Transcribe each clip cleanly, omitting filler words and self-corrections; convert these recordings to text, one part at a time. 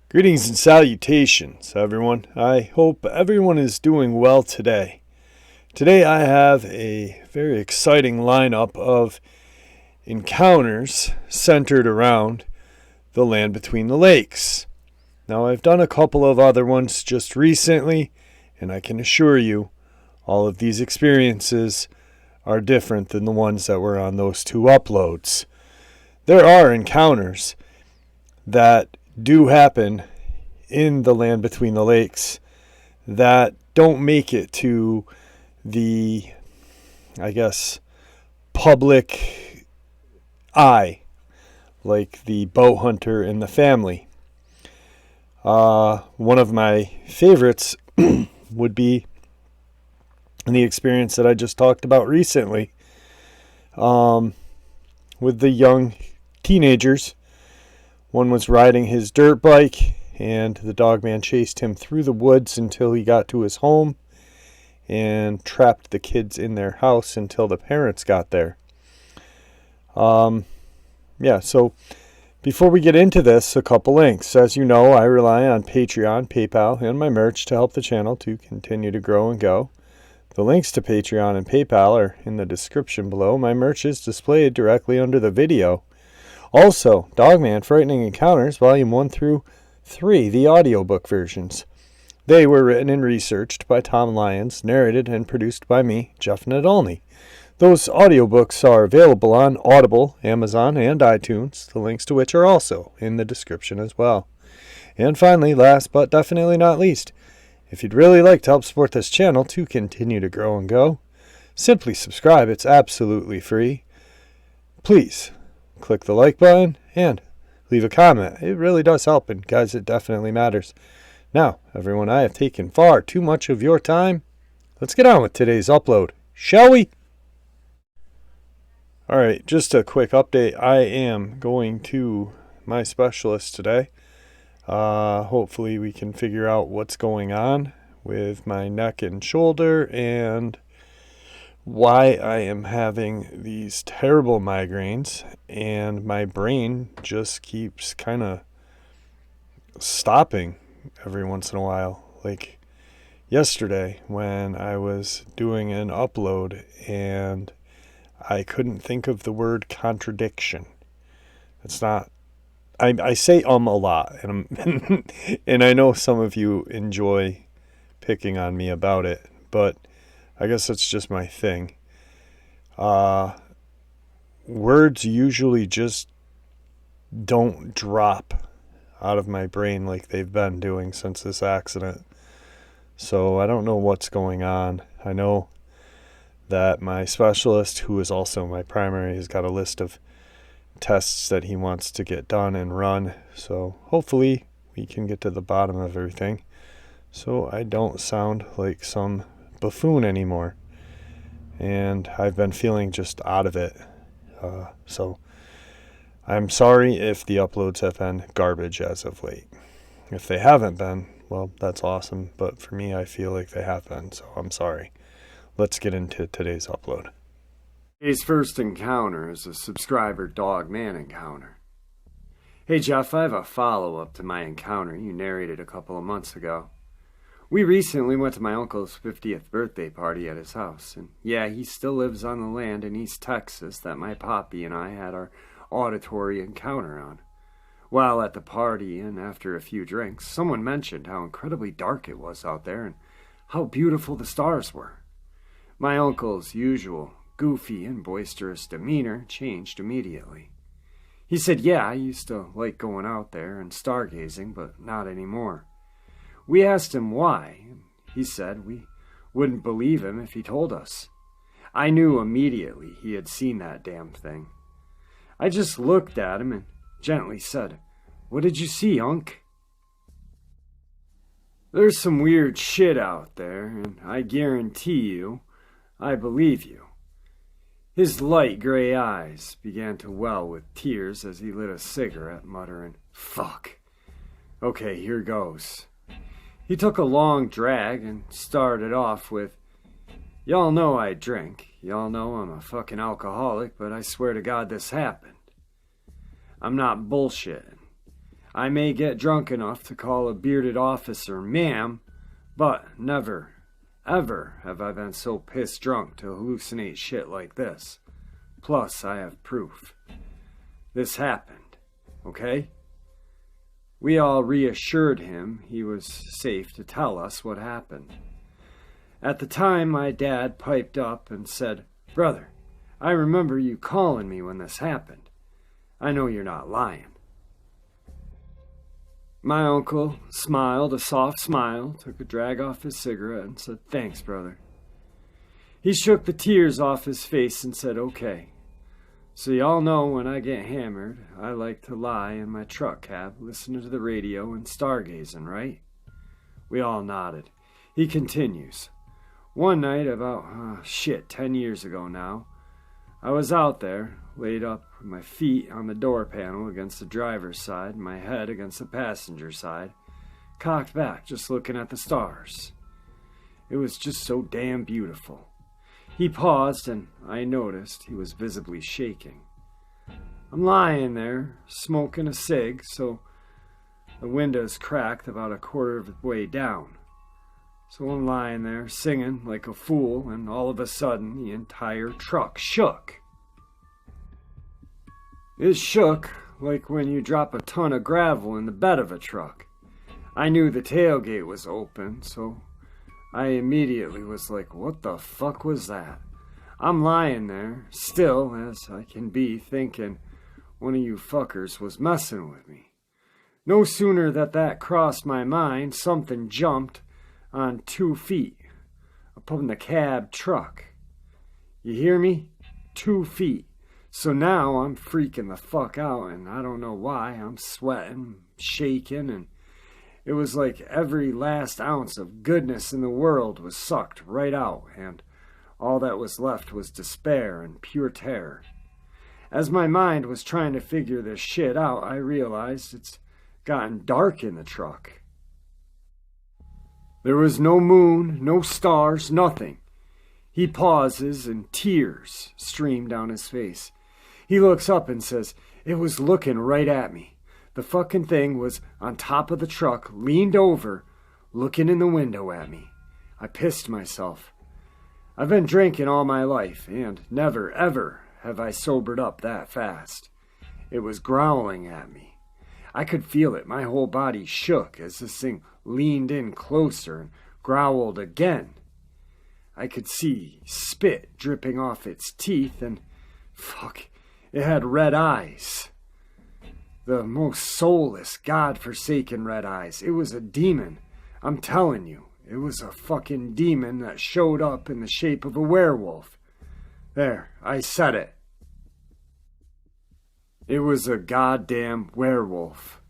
Greetings and salutations, everyone. I hope everyone is doing well today. Today I have a very exciting lineup of encounters centered around the land between the lakes. Now, I've done a couple of other ones just recently, and I can assure you all of these experiences are different than the ones that were on those two uploads. There are encounters that do happen in the land between the lakes that don't make it to the, public eye, like the bow hunter and the family. One of my favorites would be the experience that I just talked about recently with the young teenagers. One was riding his dirt bike, and the Dogman chased him through the woods until he got to his home and trapped the kids in their house until the parents got there. So before we get into this, a couple links. As you know, I rely on Patreon, PayPal, and my merch to help the channel to continue to grow and go. The links to Patreon and PayPal are in the description below. My merch is displayed directly under the video. Also, Dogman Frightening Encounters, Volume 1 through 3, the audiobook versions. They were written and researched by Tom Lyons, narrated and produced by me, Jeff Nadolny. Those audiobooks are available on Audible, Amazon, and iTunes, the links to which are also in the description as well. And finally, last but definitely not least, if you'd really like to help support this channel to continue to grow and go, simply subscribe. It's absolutely free. Please click the like button and leave a comment. It really does help, and guys, it definitely matters. Now, everyone, I have taken far too much of your time. Let's get on with today's upload, shall we? Alright, just a quick update. I am going to my specialist today. Hopefully we can figure out what's going on with my neck and shoulder and why I am having these terrible migraines, and my brain just keeps kind of stopping every once in a while. Like yesterday when I was doing an upload and I couldn't think of the word contradiction. It's not, I say a lot, and and I know some of you enjoy picking on me about it, but I guess it's just my thing. Words usually just don't drop out of my brain like they've been doing since this accident. So I don't know what's going on. I know that my specialist, who is also my primary, has got a list of tests that he wants to get done and run. So hopefully we can get to the bottom of everything, so I don't sound like some buffoon anymore. And I've been feeling just out of it. So I'm sorry if the uploads have been garbage as of late. If they haven't been, well, that's awesome. But for me, I feel like they have been, so I'm sorry. Let's get into today's upload. Today's first encounter is a subscriber Dogman encounter. Hey Jeff, I have a follow-up to my encounter you narrated a couple of months ago. We recently went to my uncle's 50th birthday party at his house, and yeah, he still lives on the land in East Texas that my poppy and I had our auditory encounter on. While at the party and after a few drinks, someone mentioned how incredibly dark it was out there and how beautiful the stars were. My uncle's usual goofy and boisterous demeanor changed immediately. He said, yeah, I used to like going out there and stargazing, but not anymore. We asked him why, and he said we wouldn't believe him if he told us. I knew immediately he had seen that damn thing. I just looked at him and gently said, "What did you see, Unc?" There's some weird shit out there, and I guarantee you, I believe you. His light gray eyes began to well with tears as he lit a cigarette, muttering, "Fuck. Okay, here goes." He took a long drag and started off with, "Y'all know I drink." y'all know I'm a fucking alcoholic, but I swear to God this happened. I'm not bullshitting. I may get drunk enough to call a bearded officer ma'am, but never, ever have I been so pissed drunk to hallucinate shit like this. Plus, I have proof. This happened, okay? We all reassured him he was safe to tell us what happened. At the time, my dad piped up and said, "Brother, I remember you calling me when this happened. I know you're not lying." My uncle smiled a soft smile, took a drag off his cigarette, and said, "Thanks, brother." He shook the tears off his face and said, "Okay. So y'all know when I get hammered, I like to lie in my truck cab, listening to the radio and stargazing, right?" We all nodded. He continues, "One night about, 10 years ago now, I was out there, laid up with my feet on the door panel against the driver's side, and my head against the passenger side, cocked back, just looking at the stars. It was just so damn beautiful." He paused, and I noticed he was visibly shaking. I'm lying there, smoking a cig, so the window's cracked about a quarter of the way down. So I'm lying there, singing like a fool, and all of a sudden, the entire truck shook. It shook like when you drop a ton of gravel in the bed of a truck. I knew the tailgate was open, so I immediately was like, what the fuck was that? I'm lying there, still as I can be, thinking one of you fuckers was messing with me. No sooner that crossed my mind, something jumped on 2 feet up on the cab truck. You hear me? 2 feet. So now I'm freaking the fuck out, and I don't know why. I'm sweating, shaking, and it was like every last ounce of goodness in the world was sucked right out, and all that was left was despair and pure terror. As my mind was trying to figure this shit out, I realized it's gotten dark in the truck. There was no moon, no stars, nothing. He pauses, and tears stream down his face. He looks up and says, "It was looking right at me. The fucking thing was on top of the truck, leaned over, looking in the window at me." I pissed myself. I've been drinking all my life, and never, ever have I sobered up that fast. It was growling at me. I could feel it. My whole body shook as this thing leaned in closer and growled again. I could see spit dripping off its teeth, and it had red eyes. The most soulless, God-forsaken red eyes. It was a demon. I'm telling you, it was a fucking demon that showed up in the shape of a werewolf. There, I said it. It was a goddamn werewolf.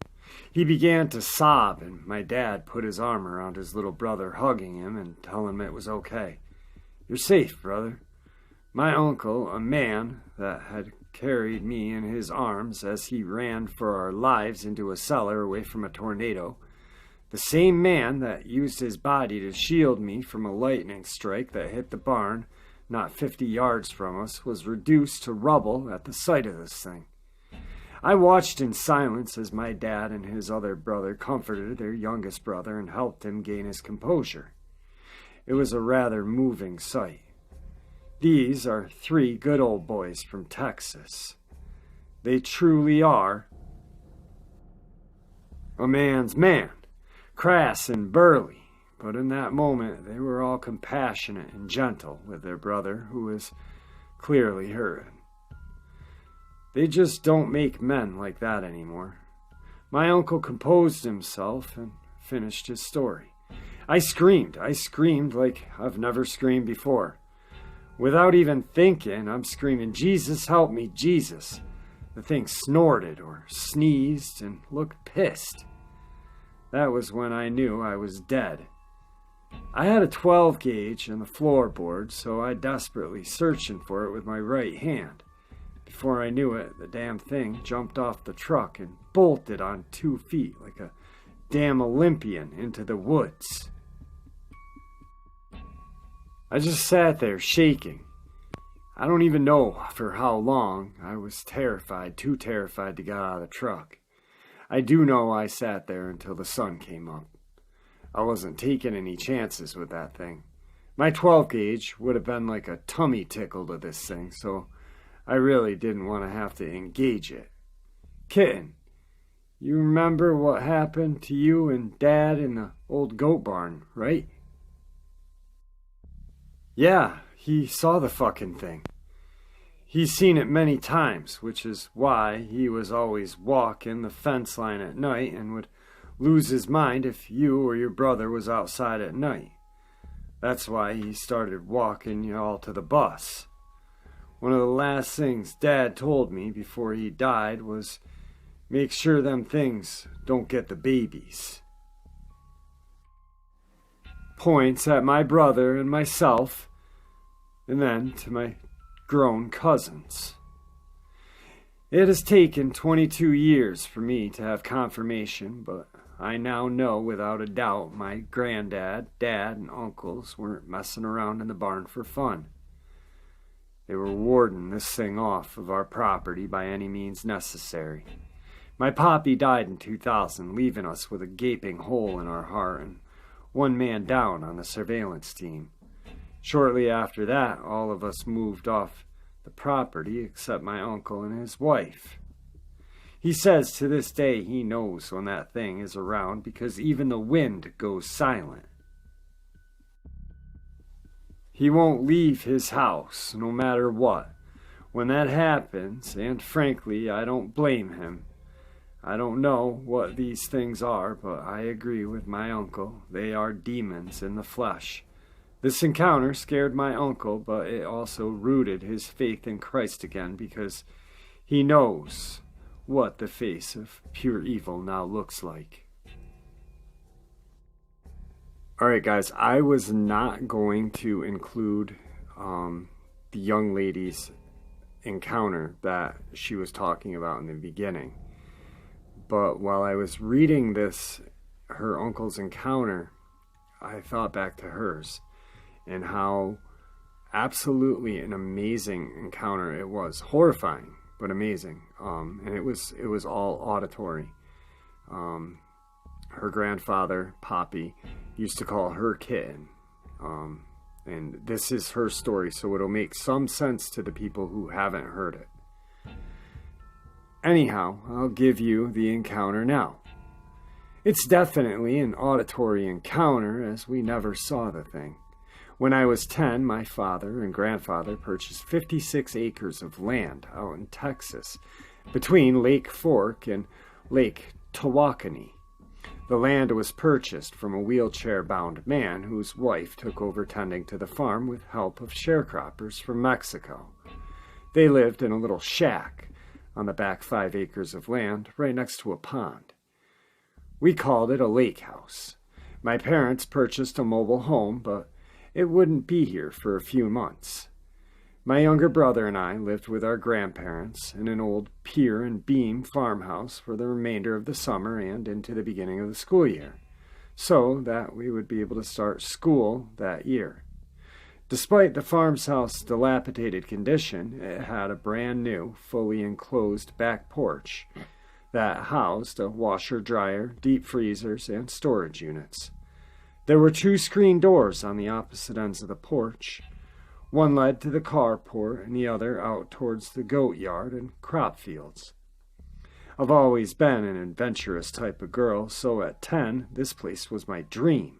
He began to sob, and my dad put his arm around his little brother, hugging him and telling him it was okay. "You're safe, brother." My uncle, a man that had carried me in his arms as he ran for our lives into a cellar away from a tornado, the same man that used his body to shield me from a lightning strike that hit the barn not 50 yards from us, was reduced to rubble at the sight of this thing. I watched in silence as my dad and his other brother comforted their youngest brother and helped him gain his composure. It was a rather moving sight. These are 3 good old boys from Texas. They truly are a man's man, crass and burly, but in that moment they were all compassionate and gentle with their brother, who was clearly hurting. They just don't make men like that anymore. My uncle composed himself and finished his story. I screamed like I've never screamed before. Without even thinking, I'm screaming, "Jesus, help me, Jesus." The thing snorted or sneezed and looked pissed. That was when I knew I was dead. I had a 12 gauge in the floorboard, so I desperately searching for it with my right hand. Before I knew it, the damn thing jumped off the truck and bolted on 2 feet like a damn Olympian into the woods. I just sat there shaking. I don't even know for how long. I was terrified, too terrified to get out of the truck. I do know I sat there until the sun came up. I wasn't taking any chances with that thing. My 12 gauge would have been like a tummy tickle to this thing, so I really didn't want to have to engage it. Kitten, you remember what happened to you and Dad in the old goat barn, right? Yeah, he saw the fucking thing. He's seen it many times, which is why he was always walking the fence line at night and would lose his mind if you or your brother was outside at night. That's why he started walking you all to the bus. One of the last things Dad told me before he died was, make sure them things don't get the babies. Points at my brother and myself, and then to my grown cousins. It has taken 22 years for me to have confirmation, but I now know without a doubt my granddad, dad, and uncles weren't messing around in the barn for fun. They were warding this thing off of our property by any means necessary. My poppy died in 2000, leaving us with a gaping hole in our heart and one man down on the surveillance team. Shortly after that, all of us moved off the property except my uncle and his wife. He says to this day he knows when that thing is around because even the wind goes silent. He won't leave his house no matter what. When that happens, and frankly, I don't blame him. I don't know what these things are, but I agree with my uncle. They are demons in the flesh. This encounter scared my uncle, but it also rooted his faith in Christ again because he knows what the face of pure evil now looks like. Alright guys, I was not going to include the young lady's encounter that she was talking about in the beginning. But while I was reading this, her uncle's encounter, I thought back to hers and how absolutely an amazing encounter it was. Horrifying, but amazing. And it was all auditory. Her grandfather, Poppy, used to call her Kitten. And this is her story, so it'll make some sense to the people who haven't heard it. Anyhow, I'll give you the encounter now. It's definitely an auditory encounter, as we never saw the thing. When I was 10, my father and grandfather purchased 56 acres of land out in Texas, between Lake Fork and Lake Tawakoni. The land was purchased from a wheelchair-bound man whose wife took over tending to the farm with help of sharecroppers from Mexico. They lived in a little shack on the back 5 acres of land right next to a pond. We called it a lake house. My parents purchased a mobile home, but it wouldn't be here for a few months. My younger brother and I lived with our grandparents in an old pier and beam farmhouse for the remainder of the summer and into the beginning of the school year, so that we would be able to start school that year. Despite the farmhouse's dilapidated condition, it had a brand new, fully enclosed back porch that housed a washer-dryer, deep freezers, and storage units. There were 2 screen doors on the opposite ends of the porch. One led to the carport and the other out towards the goat yard and crop fields. I've always been an adventurous type of girl, so at 10, this place was my dream.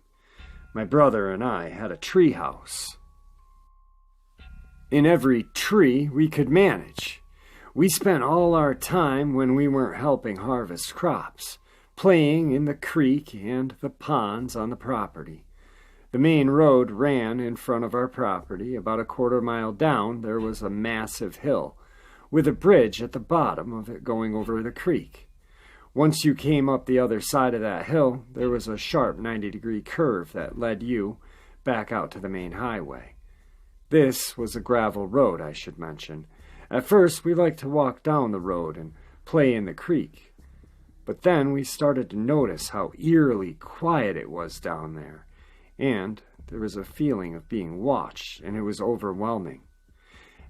My brother and I had a tree house. In every tree we could manage. We spent all our time when we weren't helping harvest crops, playing in the creek and the ponds on the property. The main road ran in front of our property. About a quarter mile down, there was a massive hill, with a bridge at the bottom of it going over the creek. Once you came up the other side of that hill, there was a sharp 90-degree curve that led you back out to the main highway. This was a gravel road, I should mention. At first, we liked to walk down the road and play in the creek. But then we started to notice how eerily quiet it was down there, and there was a feeling of being watched, and it was overwhelming.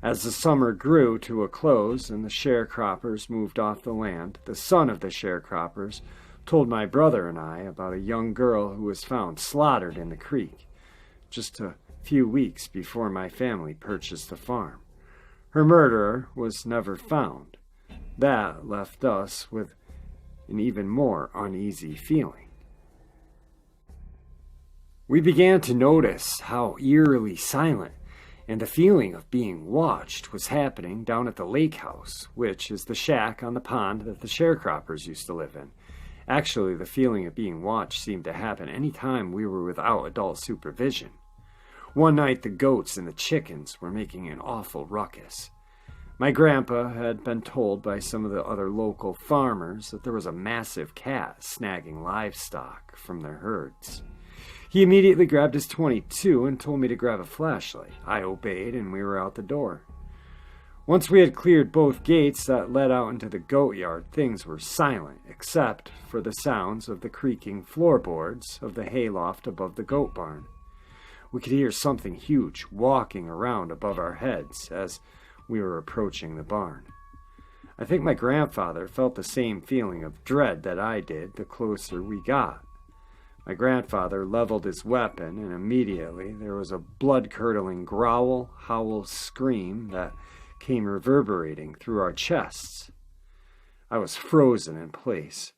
As the summer grew to a close and the sharecroppers moved off the land, the son of the sharecroppers told my brother and I about a young girl who was found slaughtered in the creek just a few weeks before my family purchased the farm. Her murderer was never found. That left us with an even more uneasy feeling. We began to notice how eerily silent and the feeling of being watched was happening down at the lake house, which is the shack on the pond that the sharecroppers used to live in. Actually, the feeling of being watched seemed to happen any time we were without adult supervision. One night, the goats and the chickens were making an awful ruckus. My grandpa had been told by some of the other local farmers that there was a massive cat snagging livestock from their herds. He immediately grabbed his .22 and told me to grab a flashlight. I obeyed, and we were out the door. Once we had cleared both gates that led out into the goat yard, things were silent, except for the sounds of the creaking floorboards of the hayloft above the goat barn. We could hear something huge walking around above our heads as we were approaching the barn. I think my grandfather felt the same feeling of dread that I did the closer we got. My grandfather leveled his weapon, and immediately there was a blood-curdling growl, howl, scream that came reverberating through our chests. I was frozen in place.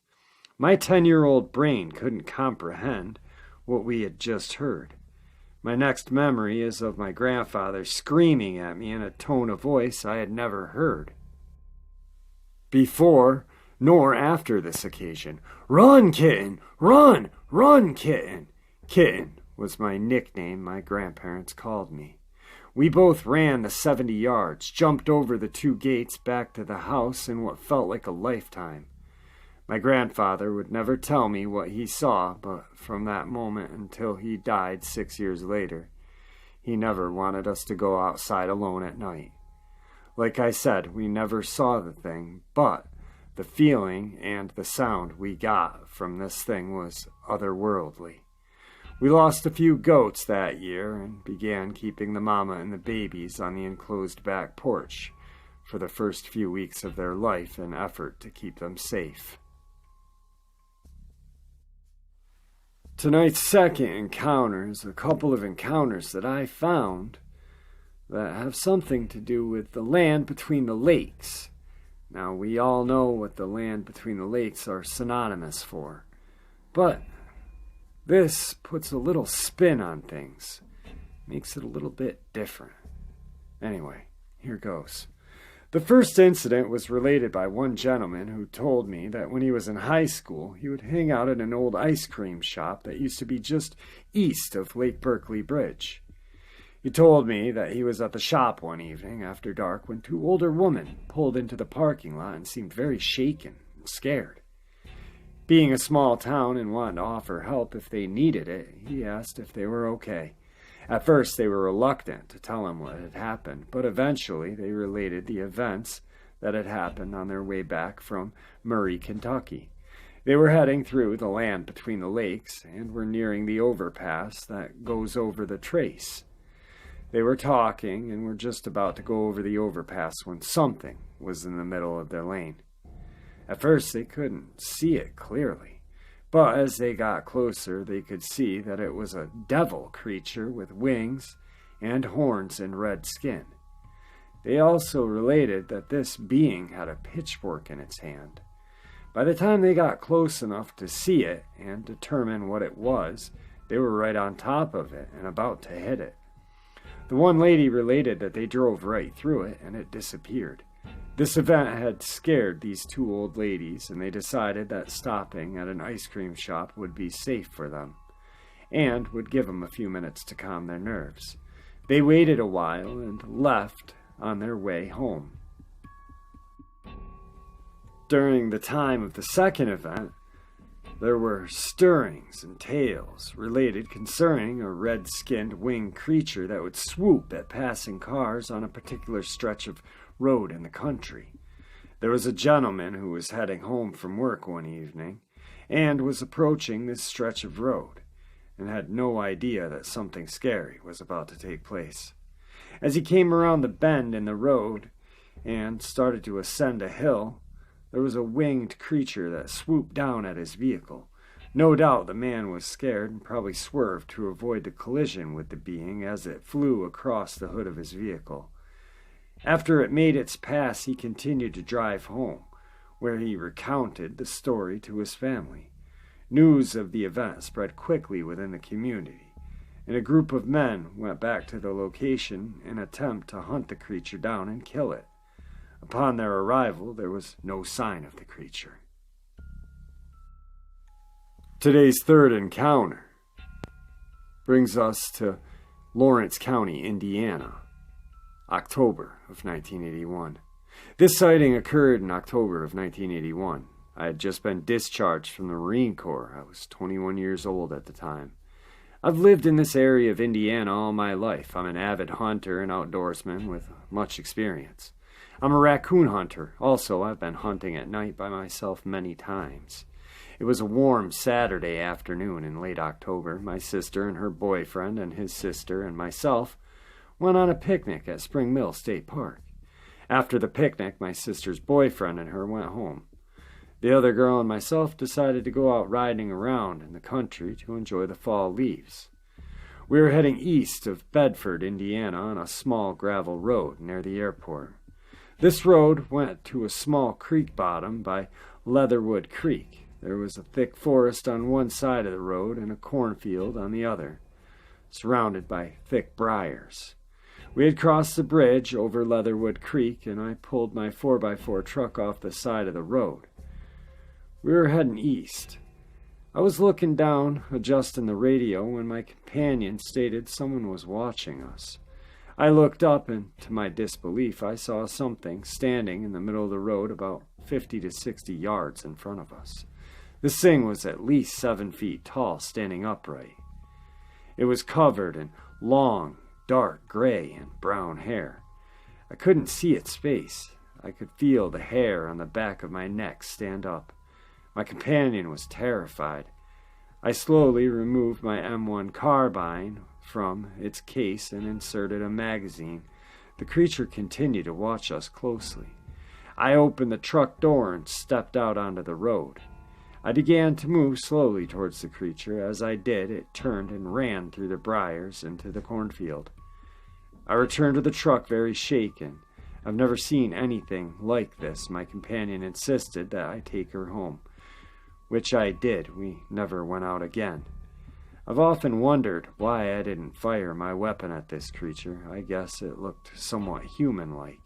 My 10-year-old brain couldn't comprehend what we had just heard. My next memory is of my grandfather screaming at me in a tone of voice I had never heard before nor after this occasion. "Run, kitten! Run! Run, kitten!" Kitten was my nickname my grandparents called me. We both ran the 70 yards, jumped over the 2 gates back to the house in what felt like a lifetime. My grandfather would never tell me what he saw, but from that moment until he died 6 years later, he never wanted us to go outside alone at night. Like I said, we never saw the thing, but the feeling and the sound we got from this thing was otherworldly. We lost a few goats that year and began keeping the mama and the babies on the enclosed back porch for the first few weeks of their life in an effort to keep them safe. Tonight's second encounter is a couple of encounters that I found that have something to do with the land between the lakes. Now, we all know what the land between the lakes are synonymous for, but this puts a little spin on things, makes it a little bit different. Anyway, here goes. The first incident was related by one gentleman who told me that when he was in high school, he would hang out at an old ice cream shop that used to be just east of Lake Berkeley Bridge. He told me that he was at the shop one evening after dark when 2 older women pulled into the parking lot and seemed very shaken and scared. Being a small town and wanting to offer help if they needed it, he asked if they were okay. At first they were reluctant to tell him what had happened, but eventually they related the events that had happened on their way back from Murray, Kentucky. They were heading through the land between the lakes and were nearing the overpass that goes over the trace. They were talking and were just about to go over the overpass when something was in the middle of their lane. At first they couldn't see it clearly, but as they got closer they could see that it was a devil creature with wings and horns and red skin. They also related that this being had a pitchfork in its hand. By the time they got close enough to see it and determine what it was, they were right on top of it and about to hit it. The one lady related that they drove right through it and it disappeared. This event had scared these 2 old ladies, and they decided that stopping at an ice cream shop would be safe for them and would give them a few minutes to calm their nerves. They waited a while and left on their way home. During the time of the second event, there were stirrings and tales related concerning a red-skinned winged creature that would swoop at passing cars on a particular stretch of road in the country. There was a gentleman who was heading home from work one evening and was approaching this stretch of road and had no idea that something scary was about to take place. As he came around the bend in the road and started to ascend a hill, there was a winged creature that swooped down at his vehicle. No doubt the man was scared and probably swerved to avoid the collision with the being as it flew across the hood of his vehicle. After it made its pass, he continued to drive home, where he recounted the story to his family. News of the event spread quickly within the community, and a group of men went back to the location in an attempt to hunt the creature down and kill it. Upon their arrival, there was no sign of the creature. Today's third encounter brings us to Lawrence County, Indiana, October of 1981. This sighting occurred in October of 1981. I had just been discharged from the Marine Corps. I was 21 years old at the time. I've lived in this area of Indiana all my life. I'm an avid hunter and outdoorsman with much experience. I'm a raccoon hunter. Also, I've been hunting at night by myself many times. It was a warm Saturday afternoon in late October. My sister and her boyfriend and his sister and myself went on a picnic at Spring Mill State Park. After the picnic, my sister's boyfriend and her went home. The other girl and myself decided to go out riding around in the country to enjoy the fall leaves. We were heading east of Bedford, Indiana, on a small gravel road near the airport. This road went to a small creek bottom by Leatherwood Creek. There was a thick forest on one side of the road and a cornfield on the other, surrounded by thick briars. We had crossed the bridge over Leatherwood Creek, and I pulled my 4x4 truck off the side of the road. We were heading east. I was looking down, adjusting the radio, when my companion stated someone was watching us. I looked up, and to my disbelief, I saw something standing in the middle of the road about 50 to 60 yards in front of us. This thing was at least 7 feet tall, standing upright. It was covered in long, dark gray and brown hair. I couldn't see its face. I could feel the hair on the back of my neck stand up. My companion was terrified. I slowly removed my M1 carbine from its case and inserted a magazine. The creature continued to watch us closely. I opened the truck door and stepped out onto the road. I began to move slowly towards the creature. As I did, it turned and ran through the briars into the cornfield. I returned to the truck very shaken. I've never seen anything like this. My companion insisted that I take her home, which I did. We never went out again. I've often wondered why I didn't fire my weapon at this creature. I guess it looked somewhat human-like,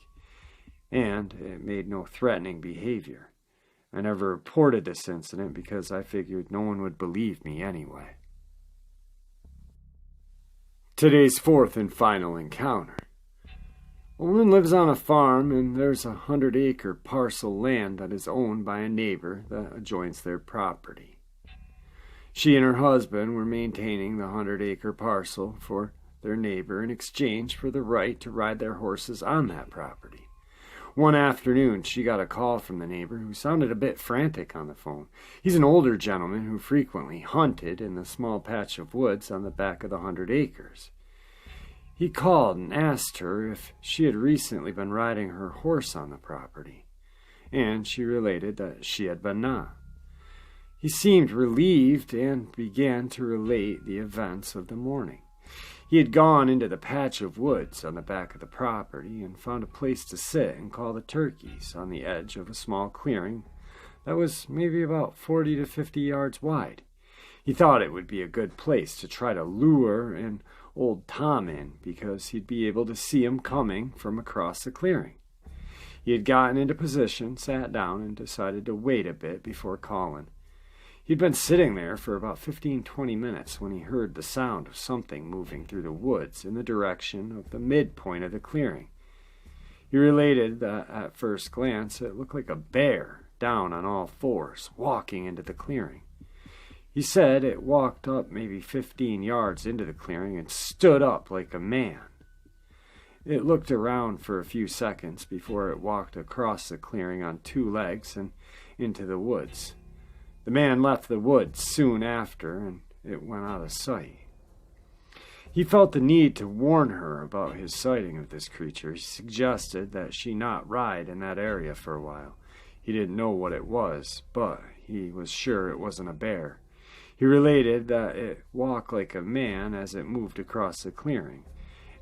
and it made no threatening behavior. I never reported this incident because I figured no one would believe me anyway. Today's fourth and final encounter. A woman lives on a farm, and there's a 100-acre parcel land that is owned by a neighbor that adjoins their property. She and her husband were maintaining the 100-acre parcel for their neighbor in exchange for the right to ride their horses on that property. One afternoon, she got a call from the neighbor, who sounded a bit frantic on the phone. He's an older gentleman who frequently hunted in the small patch of woods on the back of the 100 acres. He called and asked her if she had recently been riding her horse on the property, and she related that she had been not. He seemed relieved and began to relate the events of the morning. He had gone into the patch of woods on the back of the property and found a place to sit and call the turkeys on the edge of a small clearing that was maybe about 40 to 50 yards wide. He thought it would be a good place to try to lure an old Tom in because he'd be able to see him coming from across the clearing. He had gotten into position, sat down, and decided to wait a bit before calling. He'd been sitting there for about 15-20 minutes when he heard the sound of something moving through the woods in the direction of the midpoint of the clearing. He related that at first glance it looked like a bear down on all fours, walking into the clearing. He said it walked up maybe 15 yards into the clearing and stood up like a man. It looked around for a few seconds before it walked across the clearing on 2 legs and into the woods. The man left the woods soon after, and it went out of sight. He felt the need to warn her about his sighting of this creature. He suggested that she not ride in that area for a while. He didn't know what it was, but he was sure it wasn't a bear. He related that it walked like a man as it moved across the clearing,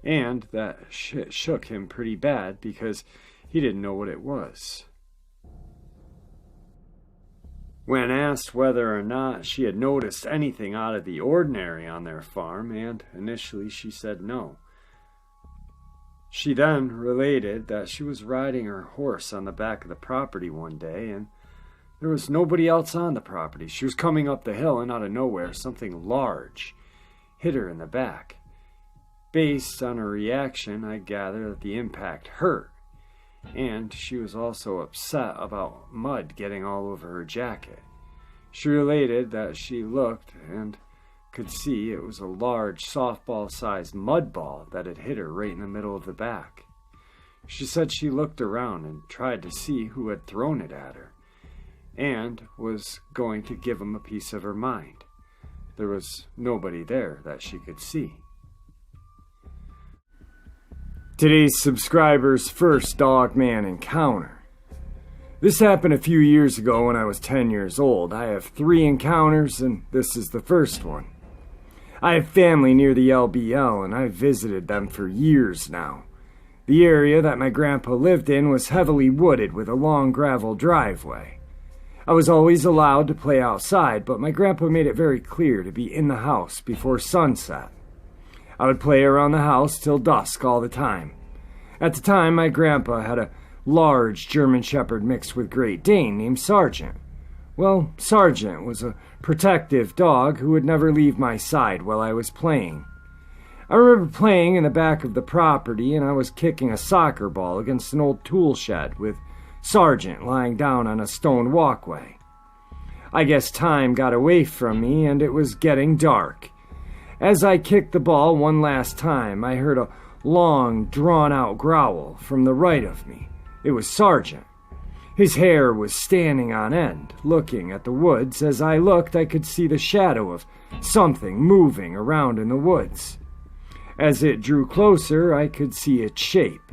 and that it shook him pretty bad because he didn't know what it was. When asked whether or not she had noticed anything out of the ordinary on their farm, and initially she said no. She then related that she was riding her horse on the back of the property one day, and there was nobody else on the property. She was coming up the hill, and out of nowhere, something large hit her in the back. Based on her reaction, I gather that the impact hurt, and she was also upset about mud getting all over her jacket. She related that she looked and could see it was a large softball-sized mud ball that had hit her right in the middle of the back. She said she looked around and tried to see who had thrown it at her, and was going to give him a piece of her mind. There was nobody there that she could see. Today's subscriber's first Dogman encounter. This happened a few years ago when I was 10 years old. I have 3 encounters, and this is the first one. I have family near the LBL, and I've visited them for years now. The area that my grandpa lived in was heavily wooded with a long gravel driveway. I was always allowed to play outside, but my grandpa made it very clear to be in the house before sunset. I would play around the house till dusk all the time. At the time, my grandpa had a large German Shepherd mixed with Great Dane named Sergeant. Well, Sergeant was a protective dog who would never leave my side while I was playing. I remember playing in the back of the property, and I was kicking a soccer ball against an old tool shed with Sergeant lying down on a stone walkway. I guess time got away from me, and it was getting dark. As I kicked the ball one last time, I heard a long, drawn-out growl from the right of me. It was Sergeant. His hair was standing on end, looking at the woods. As I looked, I could see the shadow of something moving around in the woods. As it drew closer, I could see its shape.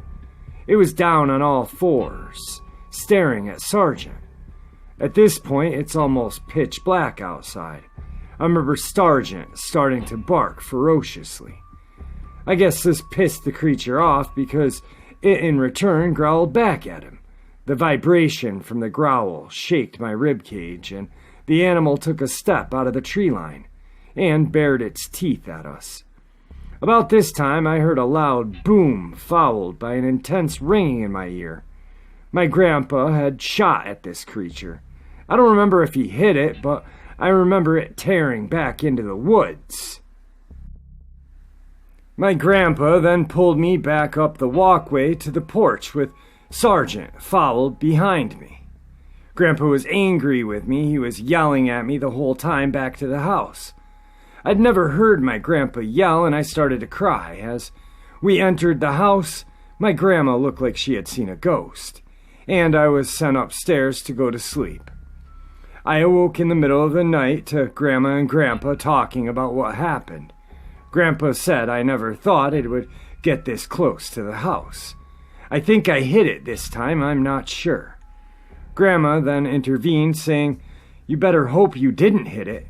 It was down on all fours, staring at Sergeant. At this point, it's almost pitch black outside. I remember Sergeant starting to bark ferociously. I guess this pissed the creature off because it in return growled back at him. The vibration from the growl shaked my ribcage, and the animal took a step out of the tree line and bared its teeth at us. About this time, I heard a loud boom followed by an intense ringing in my ear. My grandpa had shot at this creature. I don't remember if he hit it, but I remember it tearing back into the woods. My grandpa then pulled me back up the walkway to the porch with Sergeant followed behind me. Grandpa was angry with me. He was yelling at me the whole time back to the house. I'd never heard my grandpa yell, and I started to cry. As we entered the house, my grandma looked like she had seen a ghost, and I was sent upstairs to go to sleep. I awoke in the middle of the night to Grandma and Grandpa talking about what happened. Grandpa said I never thought it would get this close to the house. I think I hit it this time, I'm not sure. Grandma then intervened, saying, "You better hope you didn't hit it.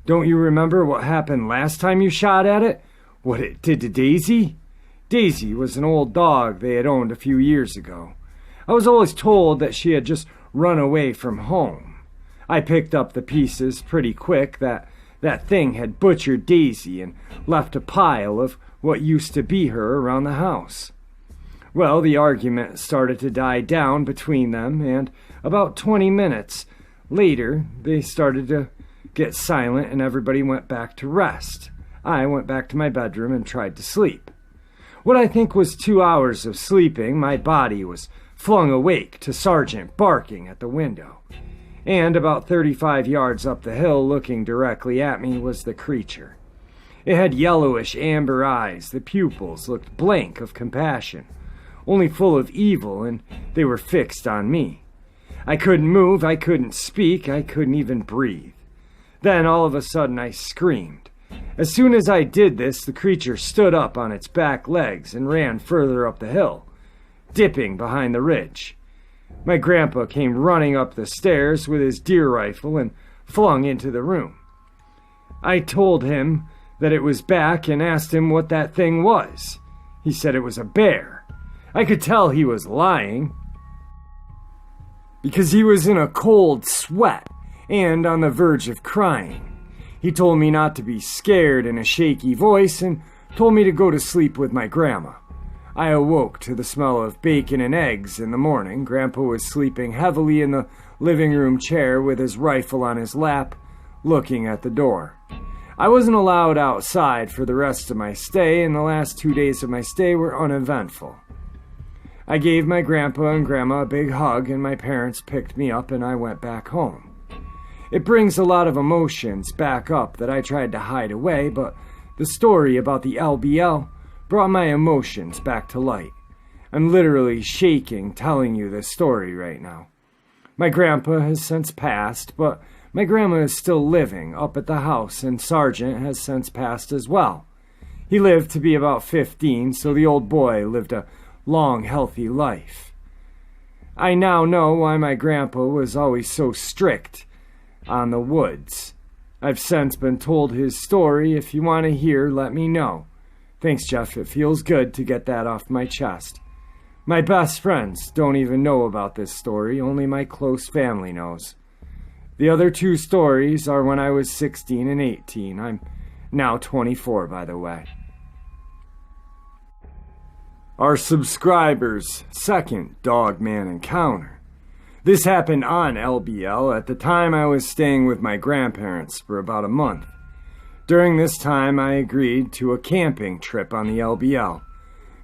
Don't you remember what happened last time you shot at it? What it did to Daisy?" Daisy was an old dog they had owned a few years ago. I was always told that she had just run away from home. I picked up the pieces pretty quick that thing had butchered Daisy and left a pile of what used to be her around the house. Well, the argument started to die down between them, and about 20 minutes later, they started to get silent and everybody went back to rest. I went back to my bedroom and tried to sleep. What I think was 2 hours of sleeping, my body was flung awake to Sergeant barking at the window. And about 35 yards up the hill, looking directly at me, was the creature. It had yellowish amber eyes. The pupils looked blank of compassion, only full of evil, and they were fixed on me. I couldn't move, I couldn't speak, I couldn't even breathe. Then all of a sudden I screamed. As soon as I did this, the creature stood up on its back legs and ran further up the hill, dipping behind the ridge. My grandpa came running up the stairs with his deer rifle and flung into the room. I told him that it was back and asked him what that thing was. He said it was a bear. I could tell he was lying because he was in a cold sweat and on the verge of crying. He told me not to be scared in a shaky voice and told me to go to sleep with my grandma. I awoke to the smell of bacon and eggs in the morning. Grandpa was sleeping heavily in the living room chair with his rifle on his lap, looking at the door. I wasn't allowed outside for the rest of my stay, and the last 2 days of my stay were uneventful. I gave my grandpa and grandma a big hug, and my parents picked me up and I went back home. It brings a lot of emotions back up that I tried to hide away, but the story about the LBL brought my emotions back to light. I'm literally shaking telling you this story right now. My grandpa has since passed, but my grandma is still living up at the house, and Sergeant has since passed as well. He lived to be about 15, so the old boy lived a long, healthy life. I now know why my grandpa was always so strict on the woods. I've since been told his story. If you want to hear, let me know. Thanks, Jeff. It feels good to get that off my chest. My best friends don't even know about this story. Only my close family knows. The other 2 stories are when I was 16 and 18. I'm now 24, by the way. Our subscriber's second Dogman encounter. This happened on LBL. At the time, I was staying with my grandparents for about a month. During this time, I agreed to a camping trip on the LBL.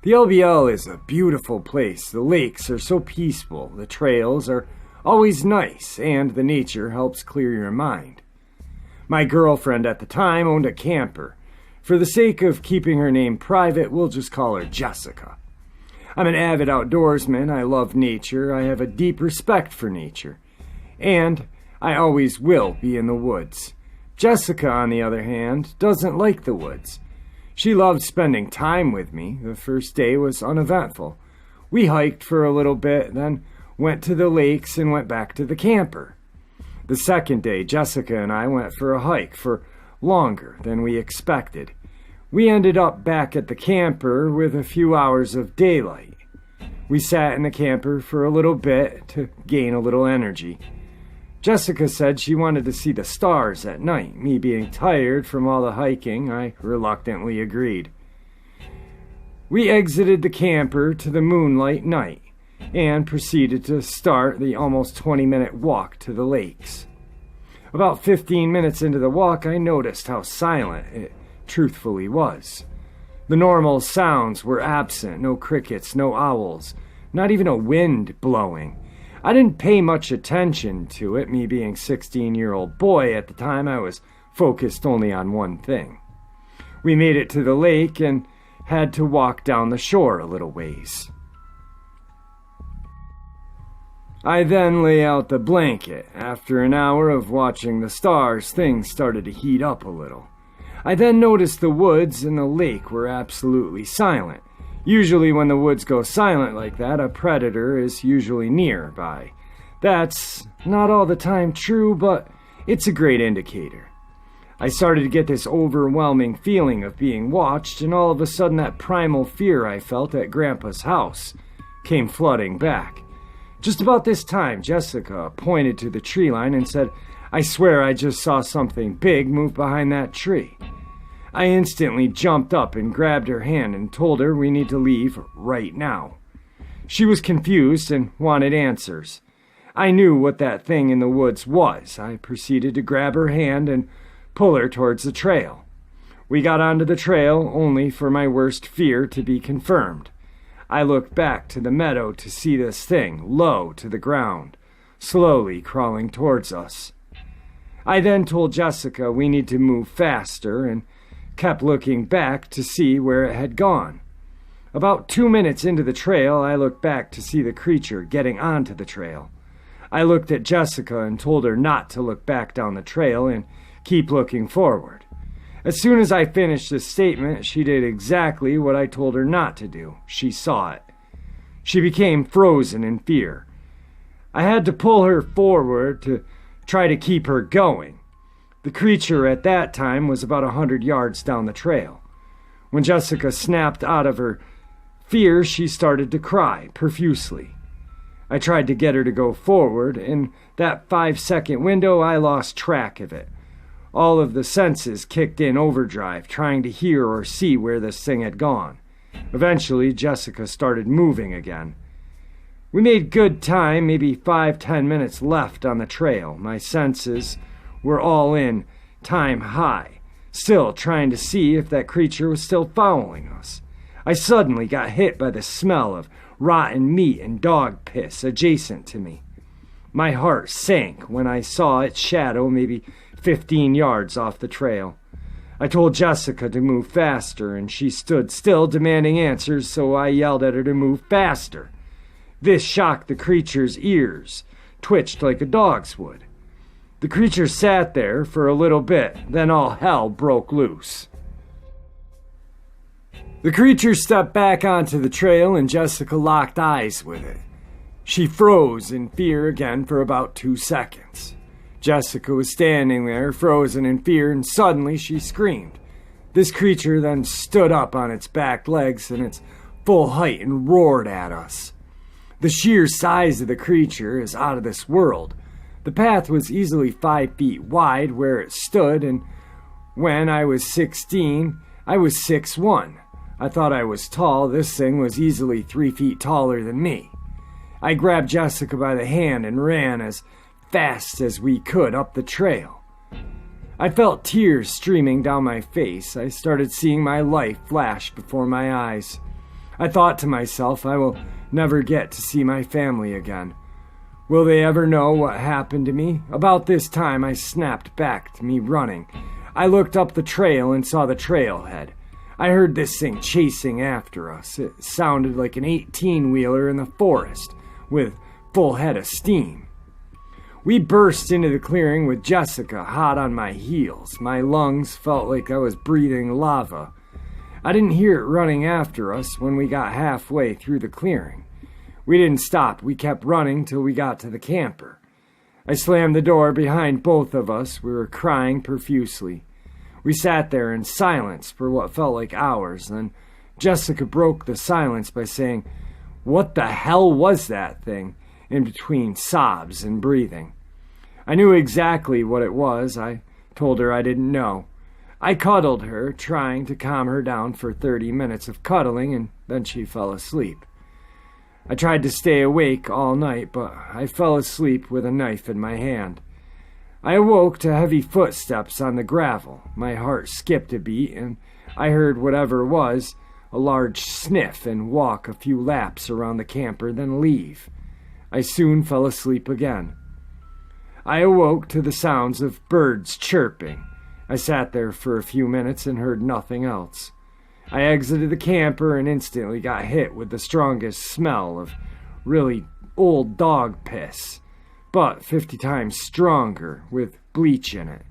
The LBL is a beautiful place. The lakes are so peaceful, the trails are always nice, and the nature helps clear your mind. My girlfriend at the time owned a camper. For the sake of keeping her name private, we'll just call her Jessica. I'm an avid outdoorsman. I love nature. I have a deep respect for nature. And I always will be in the woods. Jessica, on the other hand, doesn't like the woods. She loved spending time with me. The first day was uneventful. We hiked for a little bit, then went to the lakes and went back to the camper. The second day, Jessica and I went for a hike for longer than we expected. We ended up back at the camper with a few hours of daylight. We sat in the camper for a little bit to gain a little energy. Jessica said she wanted to see the stars at night. Me being tired from all the hiking, I reluctantly agreed. We exited the camper to the moonlight night and proceeded to start the almost 20-minute walk to the lakes. About 15 minutes into the walk, I noticed how silent it truthfully was. The normal sounds were absent. No crickets, no owls, not even a wind blowing. I didn't pay much attention to it. Me being a 16-year-old boy at the time, I was focused only on one thing. We made it to the lake and had to walk down the shore a little ways. I then lay out the blanket. After an hour of watching the stars, things started to heat up a little. I then noticed the woods and the lake were absolutely silent. Usually when the woods go silent like that, a predator is usually nearby. That's not all the time true, but it's a great indicator. I started to get this overwhelming feeling of being watched, and all of a sudden that primal fear I felt at Grandpa's house came flooding back. Just about this time, Jessica pointed to the tree line and said, "I swear I just saw something big move behind that tree." I instantly jumped up and grabbed her hand and told her we need to leave right now. She was confused and wanted answers. I knew what that thing in the woods was. I proceeded to grab her hand and pull her towards the trail. We got onto the trail only for my worst fear to be confirmed. I looked back to the meadow to see this thing low to the ground, slowly crawling towards us. I then told Jessica we need to move faster and kept looking back to see where it had gone. About 2 minutes into the trail, I looked back to see the creature getting onto the trail. I looked at Jessica and told her not to look back down the trail and keep looking forward. As soon as I finished the statement, she did exactly what I told her not to do. She saw it. She became frozen in fear. I had to pull her forward to try to keep her going. The creature at that time was about 100 yards down the trail. When Jessica snapped out of her fear, she started to cry profusely. I tried to get her to go forward. In that 5-second window, I lost track of it. All of the senses kicked in overdrive, trying to hear or see where this thing had gone. Eventually, Jessica started moving again. We made good time, maybe 5-10 minutes left on the trail. My senses were all in, time high, still trying to see if that creature was still following us. I suddenly got hit by the smell of rotten meat and dog piss adjacent to me. My heart sank when I saw its shadow maybe 15 yards off the trail. I told Jessica to move faster, and she stood still demanding answers, so I yelled at her to move faster. This shocked the creature's ears, twitched like a dog's would. The creature sat there for a little bit, then all hell broke loose. The creature stepped back onto the trail, and Jessica locked eyes with it. She froze in fear again for about 2 seconds. Jessica was standing there, frozen in fear, and suddenly she screamed. This creature then stood up on its back legs in its full height and roared at us. The sheer size of the creature is out of this world. The path was easily 5 feet wide where it stood, and when I was 16, I was 6'1". I thought I was tall. This thing was easily 3 feet taller than me. I grabbed Jessica by the hand and ran as fast as we could up the trail. I felt tears streaming down my face. I started seeing my life flash before my eyes. I thought to myself, I will never get to see my family again. Will they ever know what happened to me? About this time, I snapped back to me running. I looked up the trail and saw the trailhead. I heard this thing chasing after us. It sounded like an 18-wheeler in the forest with full head of steam. We burst into the clearing with Jessica hot on my heels. My lungs felt like I was breathing lava. I didn't hear it running after us when we got halfway through the clearing. We didn't stop. We kept running till we got to the camper. I slammed the door behind both of us. We were crying profusely. We sat there in silence for what felt like hours. Then Jessica broke the silence by saying, "What the hell was that thing?" in between sobs and breathing. I knew exactly what it was. I told her I didn't know. I cuddled her, trying to calm her down for 30 minutes of cuddling, and then she fell asleep. I tried to stay awake all night, but I fell asleep with a knife in my hand. I awoke to heavy footsteps on the gravel. My heart skipped a beat, and I heard whatever it was, a large sniff, and walk a few laps around the camper, then leave. I soon fell asleep again. I awoke to the sounds of birds chirping. I sat there for a few minutes and heard nothing else. I exited the camper and instantly got hit with the strongest smell of really old dog piss, but 50 times stronger, with bleach in it.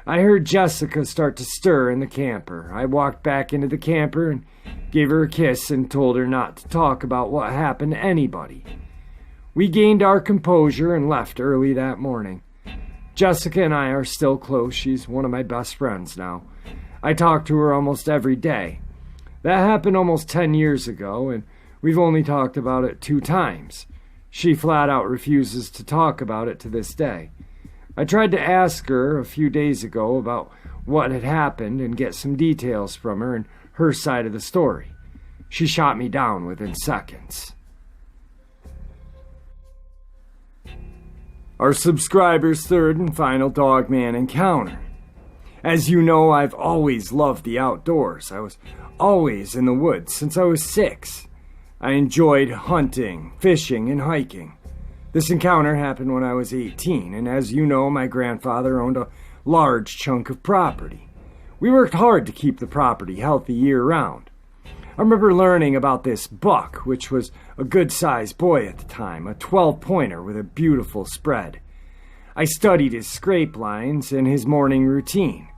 I heard Jessica start to stir in the camper. I walked back into the camper and gave her a kiss and told her not to talk about what happened to anybody. We gained our composure and left early that morning. Jessica and I are still close. She's one of my best friends now. I talk to her almost every day. That happened almost 10 years ago, and we've only talked about it 2 times. She flat out refuses to talk about it to this day. I tried to ask her a few days ago about what had happened and get some details from her and her side of the story. She shot me down within seconds. Our subscriber's third and final Dogman encounter. As you know, I've always loved the outdoors. I was always in the woods since I was 6. I enjoyed hunting, fishing, and hiking. This encounter happened when I was 18, and as you know, my grandfather owned a large chunk of property. We worked hard to keep the property healthy year-round. I remember learning about this buck, which was a good-sized boy at the time, a 12-pointer with a beautiful spread. I studied his scrape lines and his morning routine.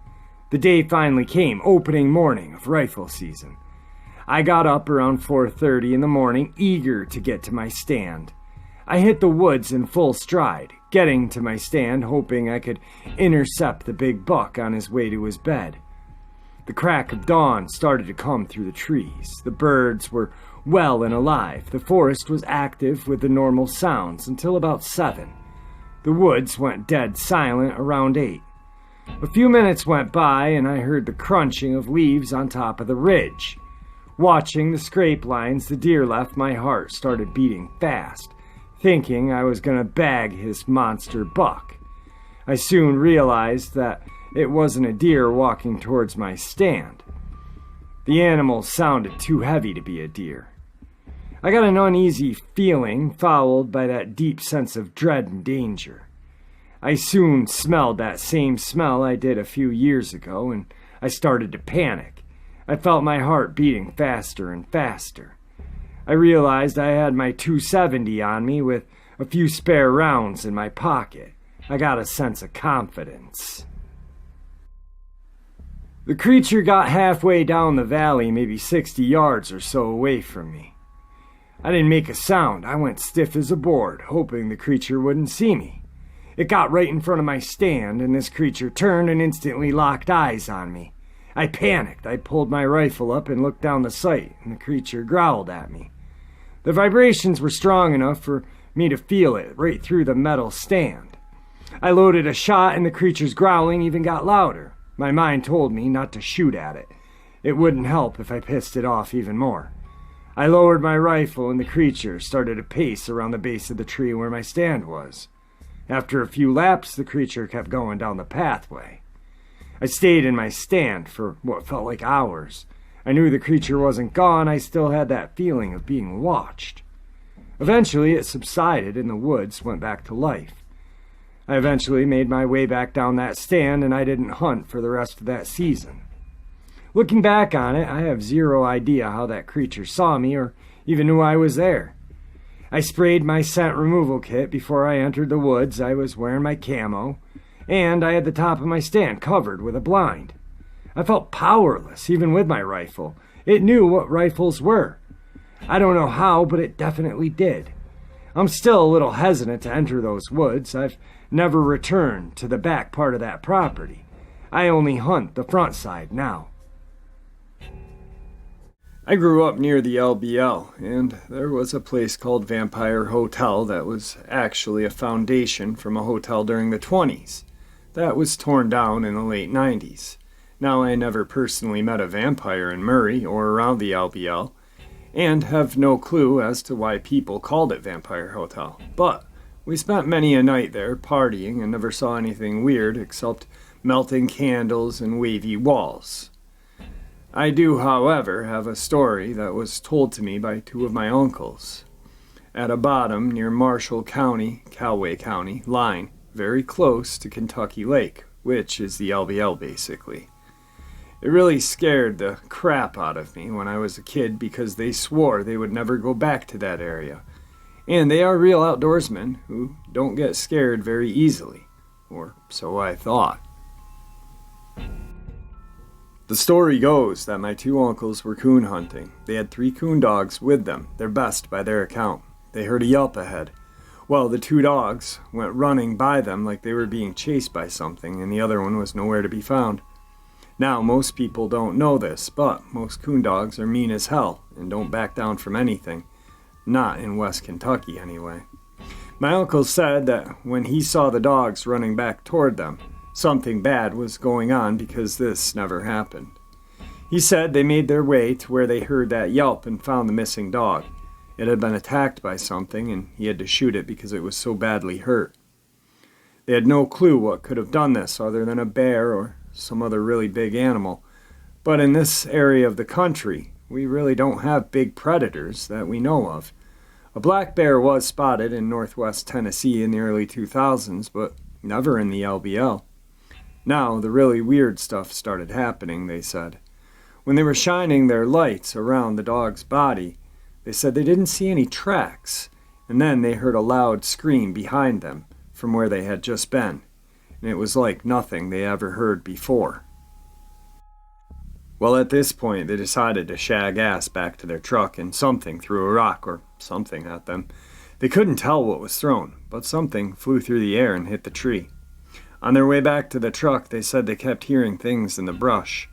The day finally came, opening morning of rifle season. I got up around 4:30 in the morning, eager to get to my stand. I hit the woods in full stride, getting to my stand, hoping I could intercept the big buck on his way to his bed. The crack of dawn started to come through the trees. The birds were well and alive. The forest was active with the normal sounds until about 7. The woods went dead silent around 8. A few minutes went by and I heard the crunching of leaves on top of the ridge. Watching the scrape lines the deer left, my heart started beating fast, thinking I was going to bag his monster buck. I soon realized that it wasn't a deer walking towards my stand. The animal sounded too heavy to be a deer. I got an uneasy feeling, followed by that deep sense of dread and danger. I soon smelled that same smell I did a few years ago, and I started to panic. I felt my heart beating faster and faster. I realized I had my .270 on me with a few spare rounds in my pocket. I got a sense of confidence. The creature got halfway down the valley, maybe 60 yards or so away from me. I didn't make a sound. I went stiff as a board, hoping the creature wouldn't see me. It got right in front of my stand, and this creature turned and instantly locked eyes on me. I panicked. I pulled my rifle up and looked down the sight, and the creature growled at me. The vibrations were strong enough for me to feel it right through the metal stand. I loaded a shot, and the creature's growling even got louder. My mind told me not to shoot at it. It wouldn't help if I pissed it off even more. I lowered my rifle, and the creature started to pace around the base of the tree where my stand was. After a few laps, the creature kept going down the pathway. I stayed in my stand for what felt like hours. I knew the creature wasn't gone. I still had that feeling of being watched. Eventually, it subsided and the woods went back to life. I eventually made my way back down that stand, and I didn't hunt for the rest of that season. Looking back on it, I have zero idea how that creature saw me or even knew I was there. I sprayed my scent removal kit before I entered the woods. I was wearing my camo, and I had the top of my stand covered with a blind. I felt powerless, even with my rifle. It knew what rifles were. I don't know how, but it definitely did. I'm still a little hesitant to enter those woods. I've never returned to the back part of that property. I only hunt the front side now. I grew up near the LBL, and there was a place called Vampire Hotel that was actually a foundation from a hotel during the 20s. That was torn down in the late 90s. Now, I never personally met a vampire in Murray or around the LBL, and have no clue as to why people called it Vampire Hotel. But we spent many a night there partying and never saw anything weird except melting candles and wavy walls. I do, however, have a story that was told to me by two of my uncles. At a bottom near Marshall County, Cowway County line, very close to Kentucky Lake, which is the LBL basically. It really scared the crap out of me when I was a kid because they swore they would never go back to that area. And they are real outdoorsmen who don't get scared very easily, or so I thought. The story goes that my two uncles were coon hunting. They had 3 coon dogs with them, their best by their account. They heard a yelp ahead. Well, the 2 dogs went running by them like they were being chased by something, and the other one was nowhere to be found. Now, most people don't know this, but most coon dogs are mean as hell and don't back down from anything. Not in West Kentucky, anyway. My uncle said that when he saw the dogs running back toward them, something bad was going on because this never happened. He said they made their way to where they heard that yelp and found the missing dog. It had been attacked by something, and he had to shoot it because it was so badly hurt. They had no clue what could have done this other than a bear or some other really big animal. But in this area of the country, we really don't have big predators that we know of. A black bear was spotted in northwest Tennessee in the early 2000s, but never in the LBL. Now, the really weird stuff started happening, they said. When they were shining their lights around the dog's body, they said they didn't see any tracks, and then they heard a loud scream behind them from where they had just been, and it was like nothing they ever heard before. Well, at this point, they decided to shag ass back to their truck, and something threw a rock or something at them. They couldn't tell what was thrown, but something flew through the air and hit the tree. On their way back to the truck, they said they kept hearing things in the brush,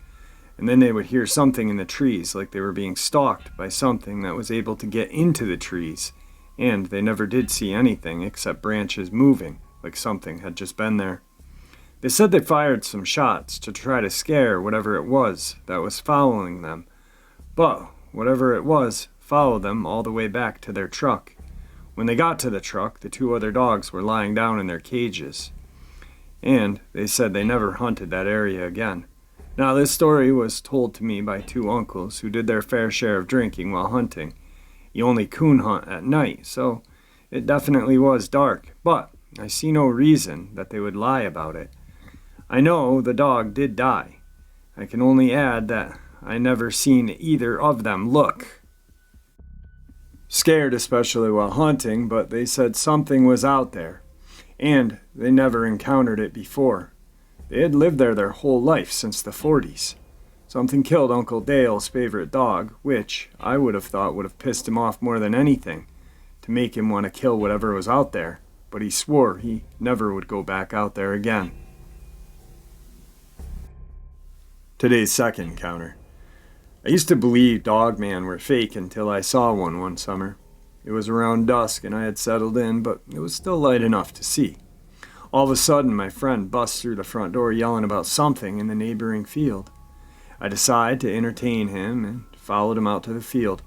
and then they would hear something in the trees, like they were being stalked by something that was able to get into the trees, and they never did see anything except branches moving, like something had just been there. They said they fired some shots to try to scare whatever it was that was following them, but whatever it was followed them all the way back to their truck. When they got to the truck, the 2 other dogs were lying down in their cages, and they said they never hunted that area again. Now, this story was told to me by 2 uncles who did their fair share of drinking while hunting. You only coon hunt at night, so it definitely was dark, but I see no reason that they would lie about it. I know the dog did die. I can only add that I never seen either of them look scared, especially while hunting, but they said something was out there, and they never encountered it before. They had lived there their whole life since the 40s. Something killed Uncle Dale's favorite dog, which I would have thought would have pissed him off more than anything, to make him want to kill whatever was out there, but he swore he never would go back out there again. Today's second encounter. I used to believe Dogman were fake until I saw one summer. It was around dusk and I had settled in, but it was still light enough to see. All of a sudden, my friend busts through the front door yelling about something in the neighboring field. I decided to entertain him and followed him out to the field.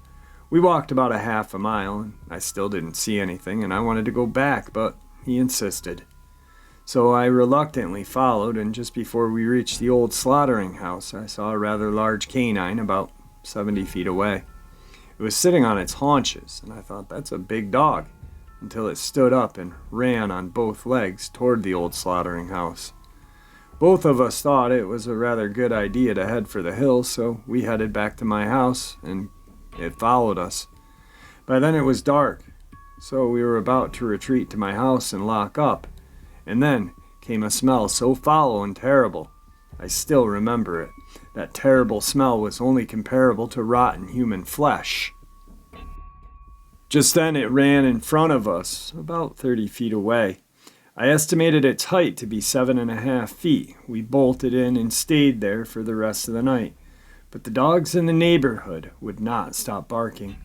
We walked about a half a mile, and I still didn't see anything, and I wanted to go back, but he insisted. So I reluctantly followed, and just before we reached the old slaughtering house, I saw a rather large canine about 70 feet away. It was sitting on its haunches, and I thought, that's a big dog, until it stood up and ran on both legs toward the old slaughtering house. Both of us thought it was a rather good idea to head for the hills, so we headed back to my house, and it followed us. By then it was dark, so we were about to retreat to my house and lock up. And then came a smell so foul and terrible. I still remember it. That terrible smell was only comparable to rotten human flesh. Just then it ran in front of us, about 30 feet away. I estimated its height to be 7.5 feet. We bolted in and stayed there for the rest of the night. But the dogs in the neighborhood would not stop barking.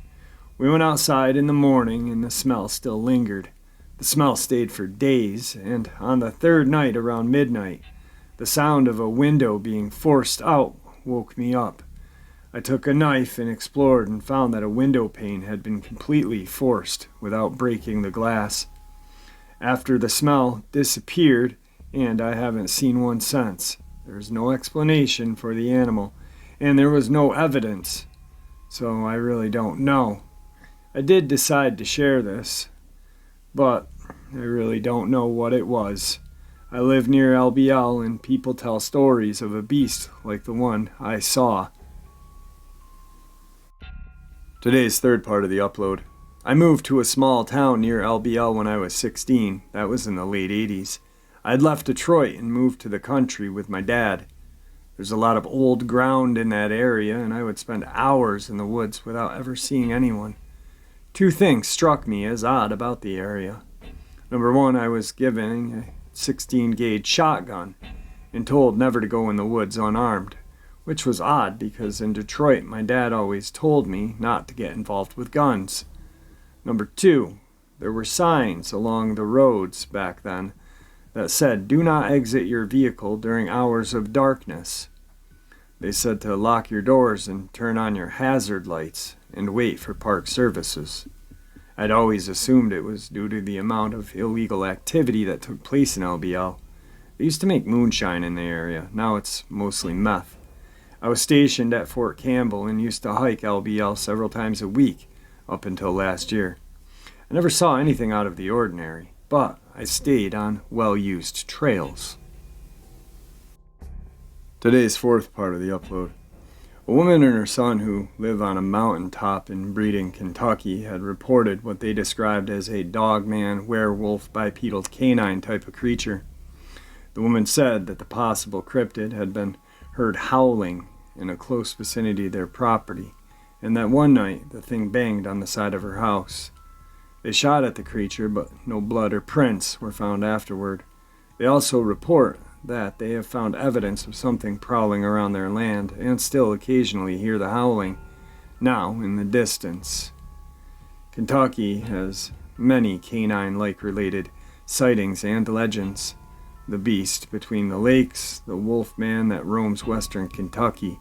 We went outside in the morning and the smell still lingered. The smell stayed for days, and on the 3rd night around midnight, the sound of a window being forced out woke me up. I took a knife and explored and found that a window pane had been completely forced without breaking the glass. After the smell disappeared, and I haven't seen one since. There is no explanation for the animal, and there was no evidence, so I really don't know. I did decide to share this, but I really don't know what it was. I live near LBL and people tell stories of a beast like the one I saw. Today's third part of the upload. I moved to a small town near LBL when I was 16. That was in the late 80s. I had left Detroit and moved to the country with my dad. There's a lot of old ground in that area, and I would spend hours in the woods without ever seeing anyone. 2 things struck me as odd about the area. Number 1, I was given a 16-gauge shotgun and told never to go in the woods unarmed, which was odd because in Detroit my dad always told me not to get involved with guns. Number 2, there were signs along the roads back then that said, "Do not exit your vehicle during hours of darkness." They said to lock your doors and turn on your hazard lights and wait for park services. I'd always assumed it was due to the amount of illegal activity that took place in LBL. They used to make moonshine in the area. Now it's mostly meth. I was stationed at Fort Campbell and used to hike LBL several times a week up until last year. I never saw anything out of the ordinary, but I stayed on well-used trails. Today's fourth part of the upload. A woman and her son who live on a mountaintop in Breeding, Kentucky had reported what they described as a dogman, werewolf, bipedal canine type of creature. The woman said that the possible cryptid had been heard howling in a close vicinity of their property, and that one night the thing banged on the side of her house. They shot at the creature, but no blood or prints were found afterward. They also report that they have found evidence of something prowling around their land and still occasionally hear the howling, now in the distance. Kentucky has many canine-like related sightings and legends. The beast between the lakes, the wolf man that roams western Kentucky.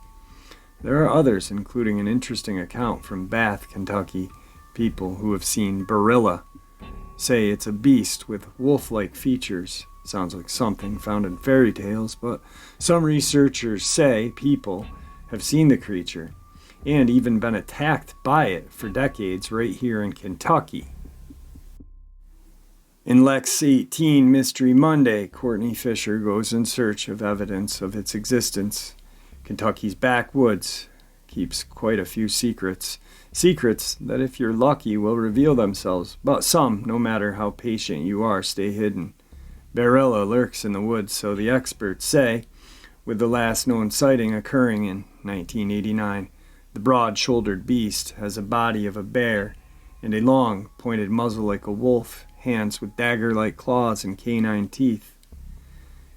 There are others, including an interesting account from Bath, Kentucky. People who have seen Barilla say it's a beast with wolf-like features. Sounds like something found in fairy tales, but some researchers say people have seen the creature and even been attacked by it for decades right here in Kentucky. In Lex 18 Mystery Monday, Courtney Fisher goes in search of evidence of its existence. Kentucky's backwoods keeps quite a few secrets. Secrets that, if you're lucky, will reveal themselves, but some, no matter how patient you are, stay hidden. Barilla lurks in the woods, so the experts say, with the last known sighting occurring in 1989. The broad-shouldered beast has a body of a bear and a long, pointed muzzle like a wolf, hands with dagger-like claws and canine teeth.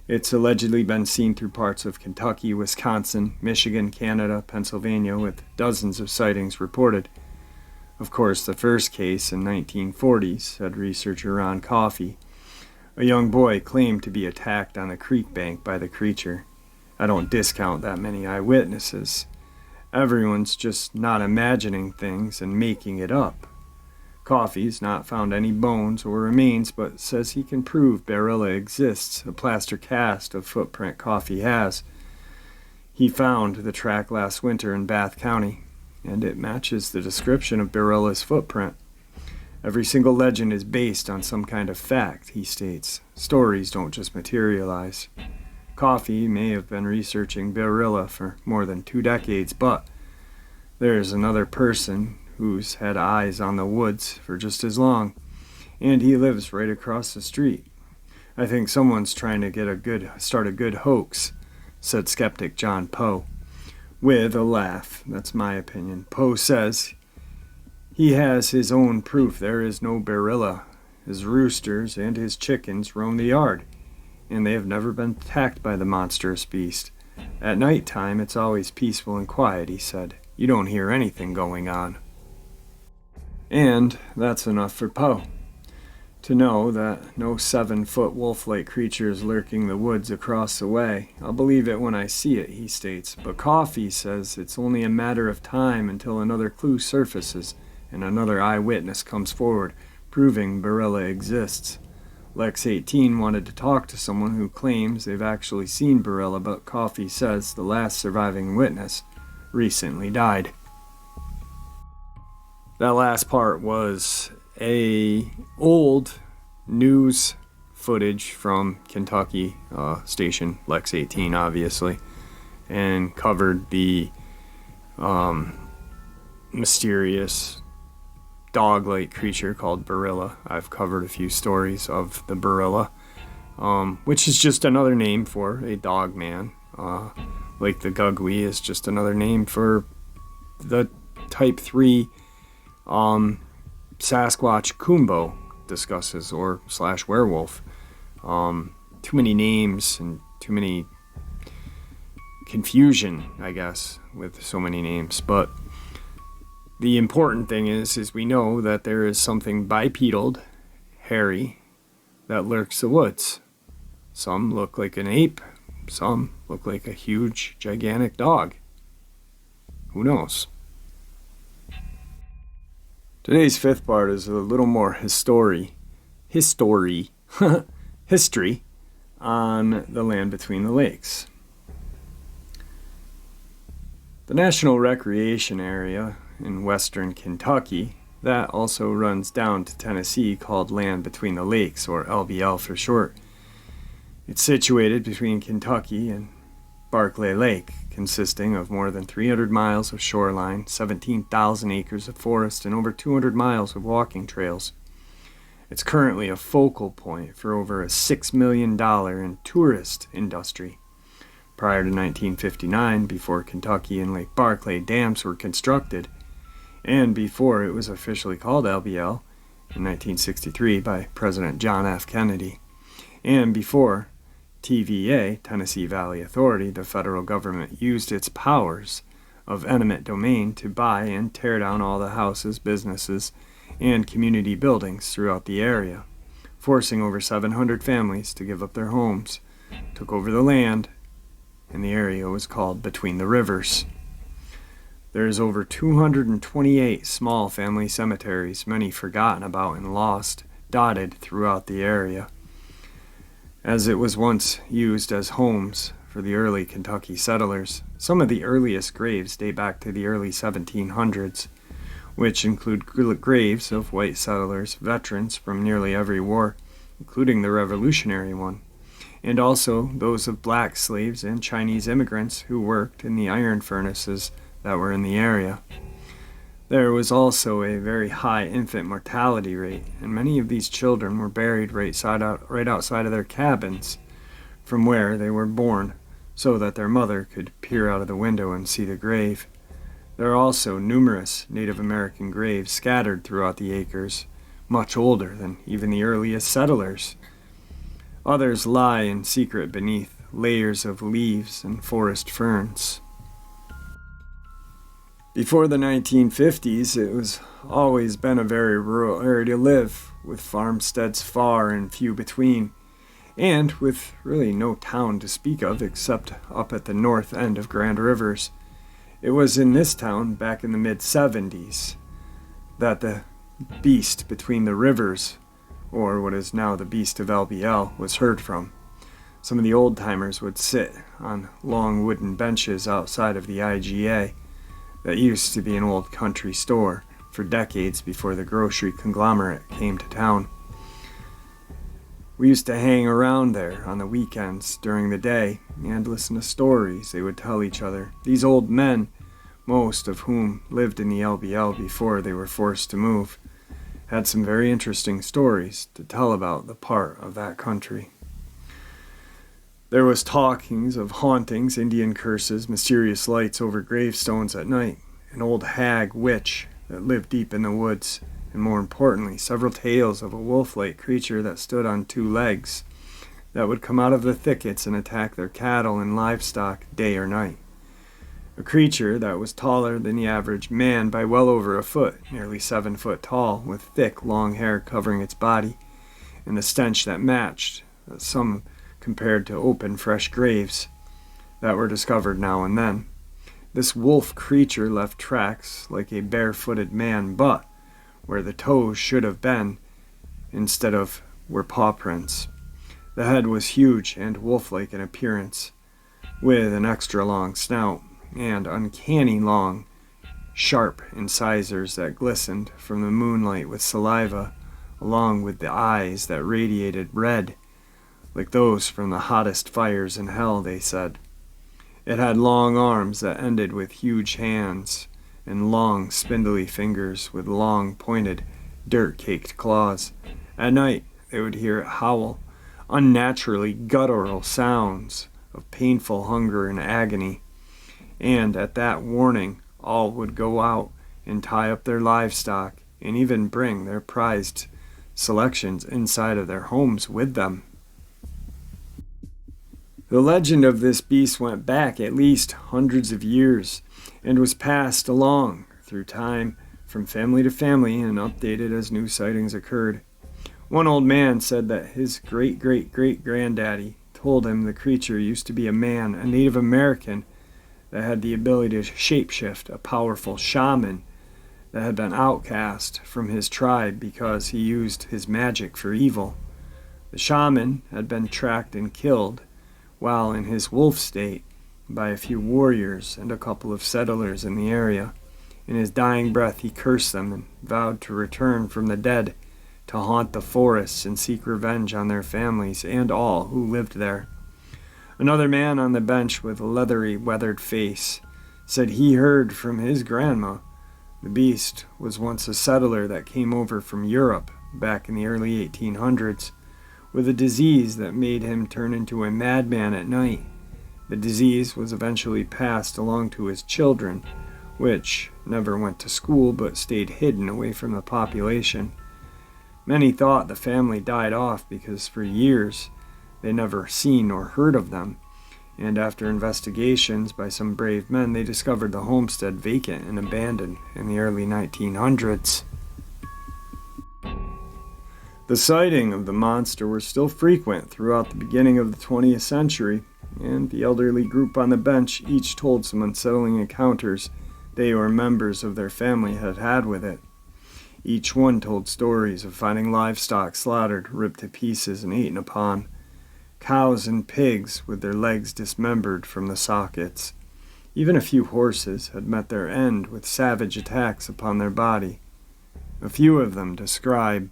It's allegedly been seen through parts of Kentucky, Wisconsin, Michigan, Canada, Pennsylvania, with dozens of sightings reported. Of course, the first case in 1940s, said researcher Ron Coffey. A young boy claimed to be attacked on the creek bank by the creature. I don't discount that many eyewitnesses. Everyone's just not imagining things and making it up. Coffey's not found any bones or remains, but says he can prove Barilla exists, a plaster cast of footprint Coffey has. He found the track last winter in Bath County, and it matches the description of Barilla's footprint. Every single legend is based on some kind of fact, he states. Stories don't just materialize. Coffey may have been researching Barilla for more than 2 decades, but there's another person who's had eyes on the woods for just as long, and he lives right across the street. I think someone's trying to start a good hoax, said skeptic John Poe. With a laugh, that's my opinion. Poe says he has his own proof there is no Barilla. His roosters and his chickens roam the yard, and they have never been attacked by the monstrous beast. At night time, it's always peaceful and quiet, he said. You don't hear anything going on. And that's enough for Poe. To know that no 7-foot wolf-like creature is lurking the woods across the way. I'll believe it when I see it, he states. But Coffey says it's only a matter of time until another clue surfaces and another eyewitness comes forward, proving Barilla exists. Lex 18 wanted to talk to someone who claims they've actually seen Barilla, but Coffey says the last surviving witness recently died. That last part was a old news footage from Kentucky station, Lex 18 obviously, and covered the mysterious dog-like creature called Barilla. I've covered a few stories of the Barilla, which is just another name for a dog man. Like the Gugwi is just another name for the type 3 Sasquatch Coonbo discusses, or / werewolf. Too many names and too many confusion, I guess, with so many names. But the important thing is we know that there is something bipedal, hairy, that lurks the woods. Some look like an ape, some look like a huge, gigantic dog. Who knows? Today's fifth part is a little more history on the land between the lakes. The National Recreation Area in western Kentucky that also runs down to Tennessee, called Land Between the Lakes, or LBL for short. It's situated between Kentucky and Barclay Lake, consisting of more than 300 miles of shoreline, 17,000 acres of forest, and over 200 miles of walking trails. It's currently a focal point for over a $6 million in tourist industry. prior to 1959, before Kentucky and Lake Barclay dams were constructed, and before it was officially called LBL in 1963 by President John F. Kennedy, and before TVA, Tennessee Valley Authority, the federal government used its powers of eminent domain to buy and tear down all the houses, businesses, and community buildings throughout the area, forcing over 700 families to give up their homes, took over the land, and the area was called Between the Rivers. There is over 228 small family cemeteries, many forgotten about and lost, dotted throughout the area, as it was once used as homes for the early Kentucky settlers. Some of the earliest graves date back to the early 1700s, which include graves of white settlers, veterans from nearly every war, including the Revolutionary one, and also those of black slaves and Chinese immigrants who worked in the iron furnaces that were in the area. There was also a very high infant mortality rate, and many of these children were buried right outside of their cabins from where they were born, so that their mother could peer out of the window and see the grave. There are also numerous Native American graves scattered throughout the acres, much older than even the earliest settlers. Others lie in secret beneath layers of leaves and forest ferns. Before the 1950s, it was always been a very rural area to live, with farmsteads far and few between, and with really no town to speak of except up at the north end of Grand Rivers. It was in this town, back in the mid-70s, that the beast between the rivers, or what is now the beast of LBL, was heard from. Some of the old-timers would sit on long wooden benches outside of the IGA that used to be an old country store for decades before the grocery conglomerate came to town. We used to hang around there on the weekends during the day and listen to stories they would tell each other. These old men, most of whom lived in the LBL before they were forced to move, had some very interesting stories to tell about the part of that country. There was talkings of hauntings, Indian curses, mysterious lights over gravestones at night, an old hag witch that lived deep in the woods, and more importantly, several tales of a wolf-like creature that stood on two legs that would come out of the thickets and attack their cattle and livestock day or night. A creature that was taller than the average man by well over a foot, nearly 7 foot tall, with thick, long hair covering its body, and a stench that matched, some compared to open, fresh graves that were discovered now and then. This wolf creature left tracks like a barefooted man, but where the toes should have been, instead of were paw prints. The head was huge and wolf-like in appearance, with an extra long snout and uncanny long, sharp incisors that glistened from the moonlight with saliva, along with the eyes that radiated red, like those from the hottest fires in hell, they said. It had long arms that ended with huge hands, and long, spindly fingers with long, pointed, dirt-caked claws. At night, they would hear it howl, unnaturally guttural sounds of painful hunger and agony, and at that warning, all would go out and tie up their livestock and even bring their prized selections inside of their homes with them. The legend of this beast went back at least hundreds of years and was passed along through time from family to family and updated as new sightings occurred. One old man said that his great-great-great-granddaddy told him the creature used to be a man, a Native American, that had the ability to shapeshift, a powerful shaman that had been outcast from his tribe because he used his magic for evil. The shaman had been tracked and killed while in his wolf state by a few warriors and a couple of settlers in the area. In his dying breath he cursed them and vowed to return from the dead to haunt the forests and seek revenge on their families and all who lived there. Another man on the bench with a leathery, weathered face said he heard from his grandma the beast was once a settler that came over from Europe back in the early 1800s with a disease that made him turn into a madman at night, The disease was eventually passed along to his children, which never went to school but stayed hidden away from the population. Many thought the family died off because for years they never seen or heard of them, and after investigations by some brave men, they discovered the homestead vacant and abandoned in the early 1900s. The sighting of the monster were still frequent throughout the beginning of the 20th century, and the elderly group on the bench each told some unsettling encounters they or members of their family had had with it. Each one told stories of finding livestock slaughtered, ripped to pieces, and eaten upon. Cows and pigs with their legs dismembered from the sockets. Even a few horses had met their end with savage attacks upon their body. A few of them describe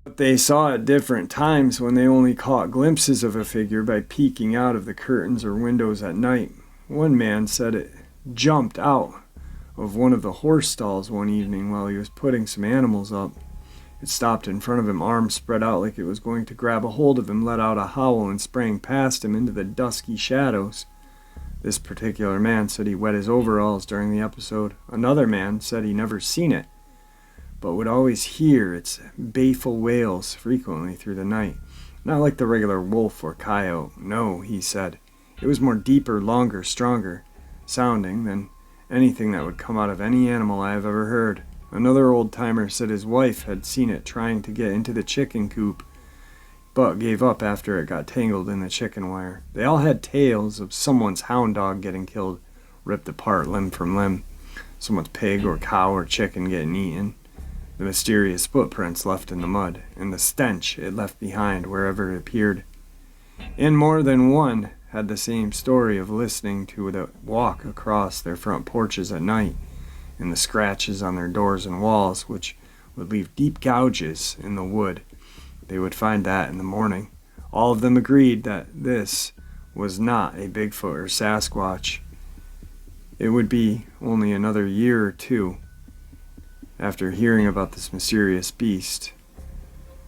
what they saw at different times when they only caught glimpses of a figure by peeking out of the curtains or windows at night. One man said it jumped out of one of the horse stalls one evening while he was putting some animals up. It stopped in front of him, arms spread out like it was going to grab a hold of him, let out a howl, and sprang past him into the dusky shadows. This particular man said he wet his overalls during the episode. Another man said he never seen it, but would always hear its baleful wails frequently through the night. Not like the regular wolf or coyote. No, he said. It was more deeper, longer, stronger sounding than anything that would come out of any animal I have ever heard. Another old-timer said his wife had seen it trying to get into the chicken coop, but gave up after it got tangled in the chicken wire. They all had tales of someone's hound dog getting killed, ripped apart limb from limb, someone's pig or cow or chicken getting eaten, the mysterious footprints left in the mud, and the stench it left behind wherever it appeared. And more than one had the same story of listening to the walk across their front porches at night, and the scratches on their doors and walls, which would leave deep gouges in the wood. They would find that in the morning. All of them agreed that this was not a Bigfoot or Sasquatch. It would be only another year or two after hearing about this mysterious beast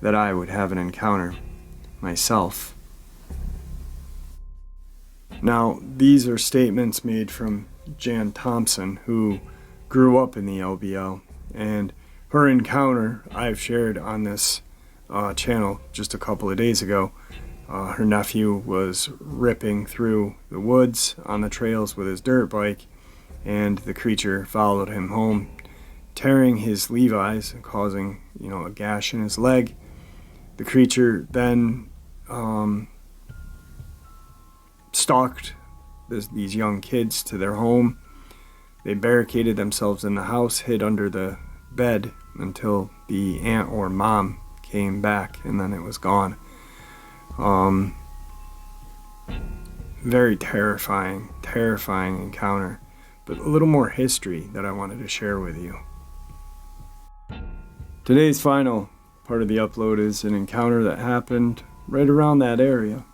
that I would have an encounter myself. Now, these are statements made from Jan Thompson, who grew up in the LBL, and her encounter I've shared on this channel just a couple of days ago. Her nephew was ripping through the woods on the trails with his dirt bike, and the creature followed him home, tearing his Levi's and causing, a gash in his leg. The creature then stalked these young kids to their home. They barricaded themselves in the house, hid under the bed until the aunt or mom came back, and then it was gone. Very terrifying encounter, but a little more history that I wanted to share with you. Today's final part of the upload is an encounter that happened right around that area.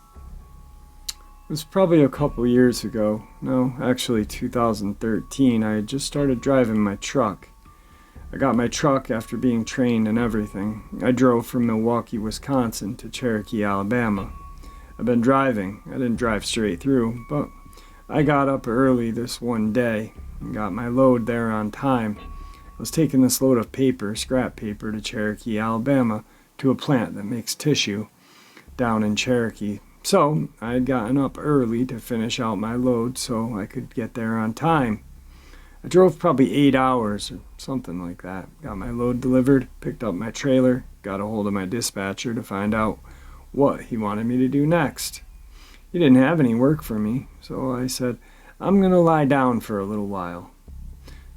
It was probably a couple years ago. No, actually 2013. I had just started driving my truck. I got my truck after being trained and everything. I drove from Milwaukee, Wisconsin to Cherokee, Alabama. I've been driving. I didn't drive straight through, but I got up early this one day and got my load there on time. I was taking this load of paper, scrap paper, to Cherokee, Alabama, to a plant that makes tissue down in Cherokee. So I had gotten up early to finish out my load so I could get there on time. I drove probably 8 hours or something like that. Got my load delivered, picked up my trailer, got a hold of my dispatcher to find out what he wanted me to do next. He didn't have any work for me, so I said, I'm going to lie down for a little while.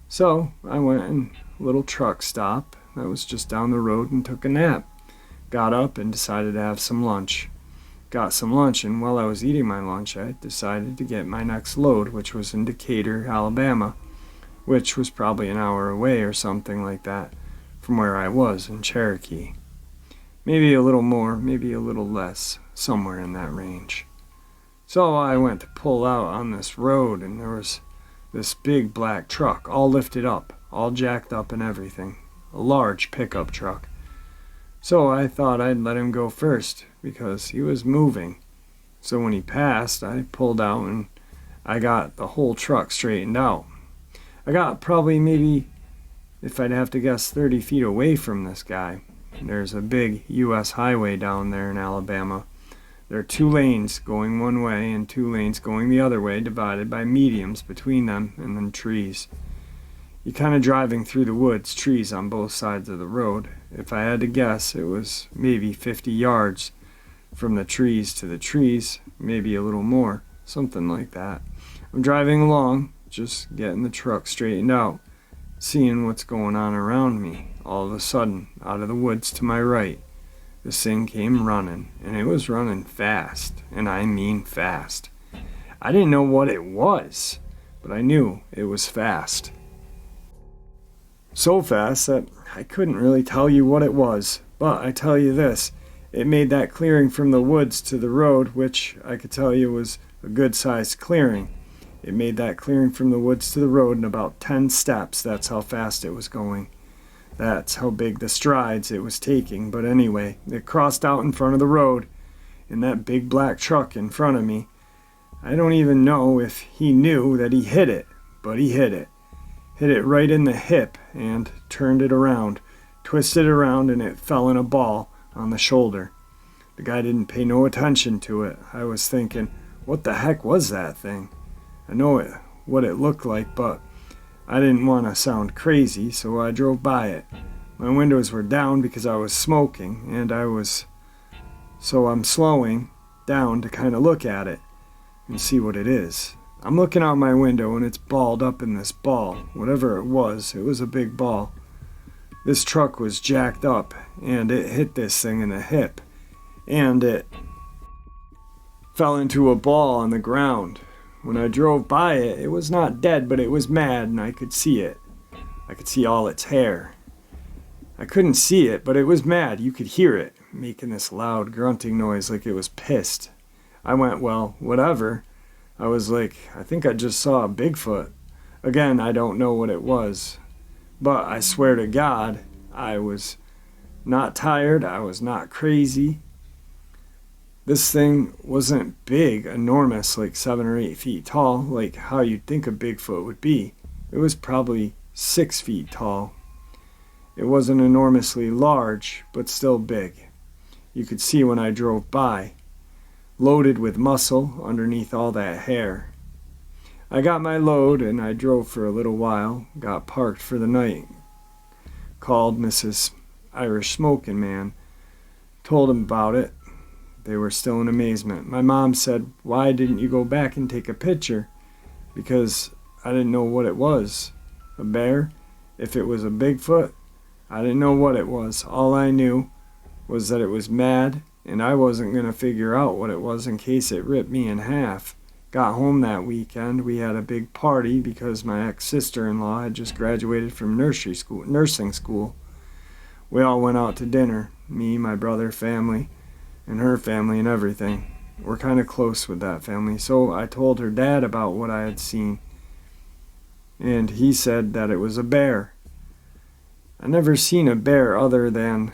So I went in a little truck stop that was just down the road and took a nap. Got up and decided to have some lunch. Got some lunch, and while I was eating my lunch, I decided to get my next load, which was in Decatur, Alabama, which was probably an hour away or something like that from where I was in Cherokee. Maybe a little more, maybe a little less, somewhere in that range. So I went to pull out on this road, and there was this big black truck, all lifted up, all jacked up and everything, a large pickup truck. So I thought I'd let him go first, because he was moving. So when he passed, I pulled out and I got the whole truck straightened out. I got probably maybe, if I'd have to guess, 30 feet away from this guy. There's a big U.S. highway down there in Alabama. There are 2 lanes going one way and 2 lanes going the other way, divided by medians between them and then trees. You're kind of driving through the woods, trees on both sides of the road. If I had to guess, it was maybe 50 yards from the trees to the trees, maybe a little more, something like that. I'm driving along, just getting the truck straightened out, seeing what's going on around me. All of a sudden, out of the woods to my right, this thing came running, and it was running fast, and I mean fast. I didn't know what it was, but I knew it was fast. So fast that I couldn't really tell you what it was, but I tell you this, it made that clearing from the woods to the road, which I could tell you was a good-sized clearing. It made that clearing from the woods to the road in about 10 steps. That's how fast it was going. That's how big the strides it was taking. But anyway, it crossed out in front of the road, and that big black truck in front of me, I don't even know if he knew that he hit it, but he hit it. Hit it right in the hip and turned it around, twisted around, and it fell in a ball on the shoulder. The guy didn't pay no attention to it. I was thinking, what the heck was that thing? I know what it looked like, but I didn't want to sound crazy, so I drove by it. My windows were down because I was smoking, and so I'm slowing down to kind of look at it and see what it is. I'm looking out my window, and it's balled up in this ball. Whatever it was a big ball. This truck was jacked up, and it hit this thing in the hip, and it fell into a ball on the ground. When I drove by it, it was not dead, but it was mad, and I could see it. I could see all its hair. I couldn't see it, but it was mad. You could hear it, making this loud grunting noise like it was pissed. I went, well, whatever. I was like, I think I just saw a Bigfoot. Again, I don't know what it was. But I swear to God, I was not tired. I was not crazy. This thing wasn't big, enormous, like 7 or 8 feet tall, like how you'd think a Bigfoot would be. It was probably 6 feet tall. It wasn't enormously large, but still big. You could see when I drove by, loaded with muscle underneath all that hair. I got my load and I drove for a little while, got parked for the night, called Mrs. Irish Smoking Man, told him about it. They were still in amazement. My mom said, why didn't you go back and take a picture? Because I didn't know what it was. A bear? If it was a Bigfoot? I didn't know what it was. All I knew was that it was mad, and I wasn't going to figure out what it was in case it ripped me in half. Got home that weekend. We had a big party because my ex-sister-in-law had just graduated from nursing school. We all went out to dinner. Me, my brother, family, and her family and everything. We're kind of close with that family. So I told her dad about what I had seen, and he said that it was a bear. I never seen a bear other than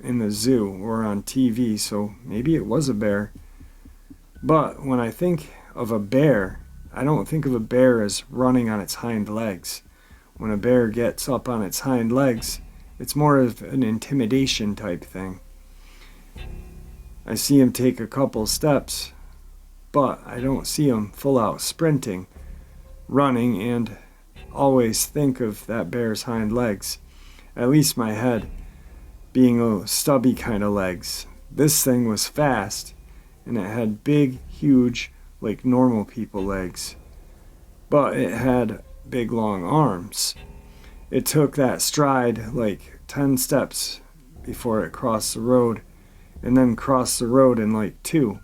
in the zoo or on TV, so maybe it was a bear. But when I think of a bear, I don't think of a bear as running on its hind legs. When a bear gets up on its hind legs, it's more of an intimidation type thing. I see him take a couple steps, but I don't see him full out sprinting, running, and always think of that bear's hind legs. At least my head being a stubby kind of legs. This thing was fast, and it had big, huge, like normal people legs. But it had big, long arms. It took that stride like 10 steps before it crossed the road, and then crossed the road in like 2.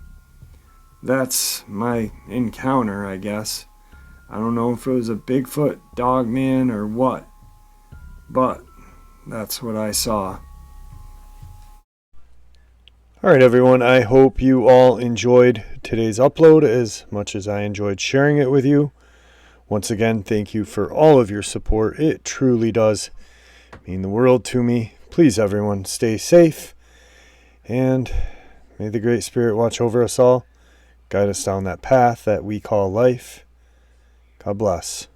That's my encounter, I guess. I don't know if it was a Bigfoot, Dogman, or what, but that's what I saw. Alright everyone, I hope you all enjoyed today's upload as much as I enjoyed sharing it with you. Once again, thank you for all of your support. It truly does mean the world to me. Please everyone, stay safe, and may the Great Spirit watch over us all. guide us down that path that we call life. God bless.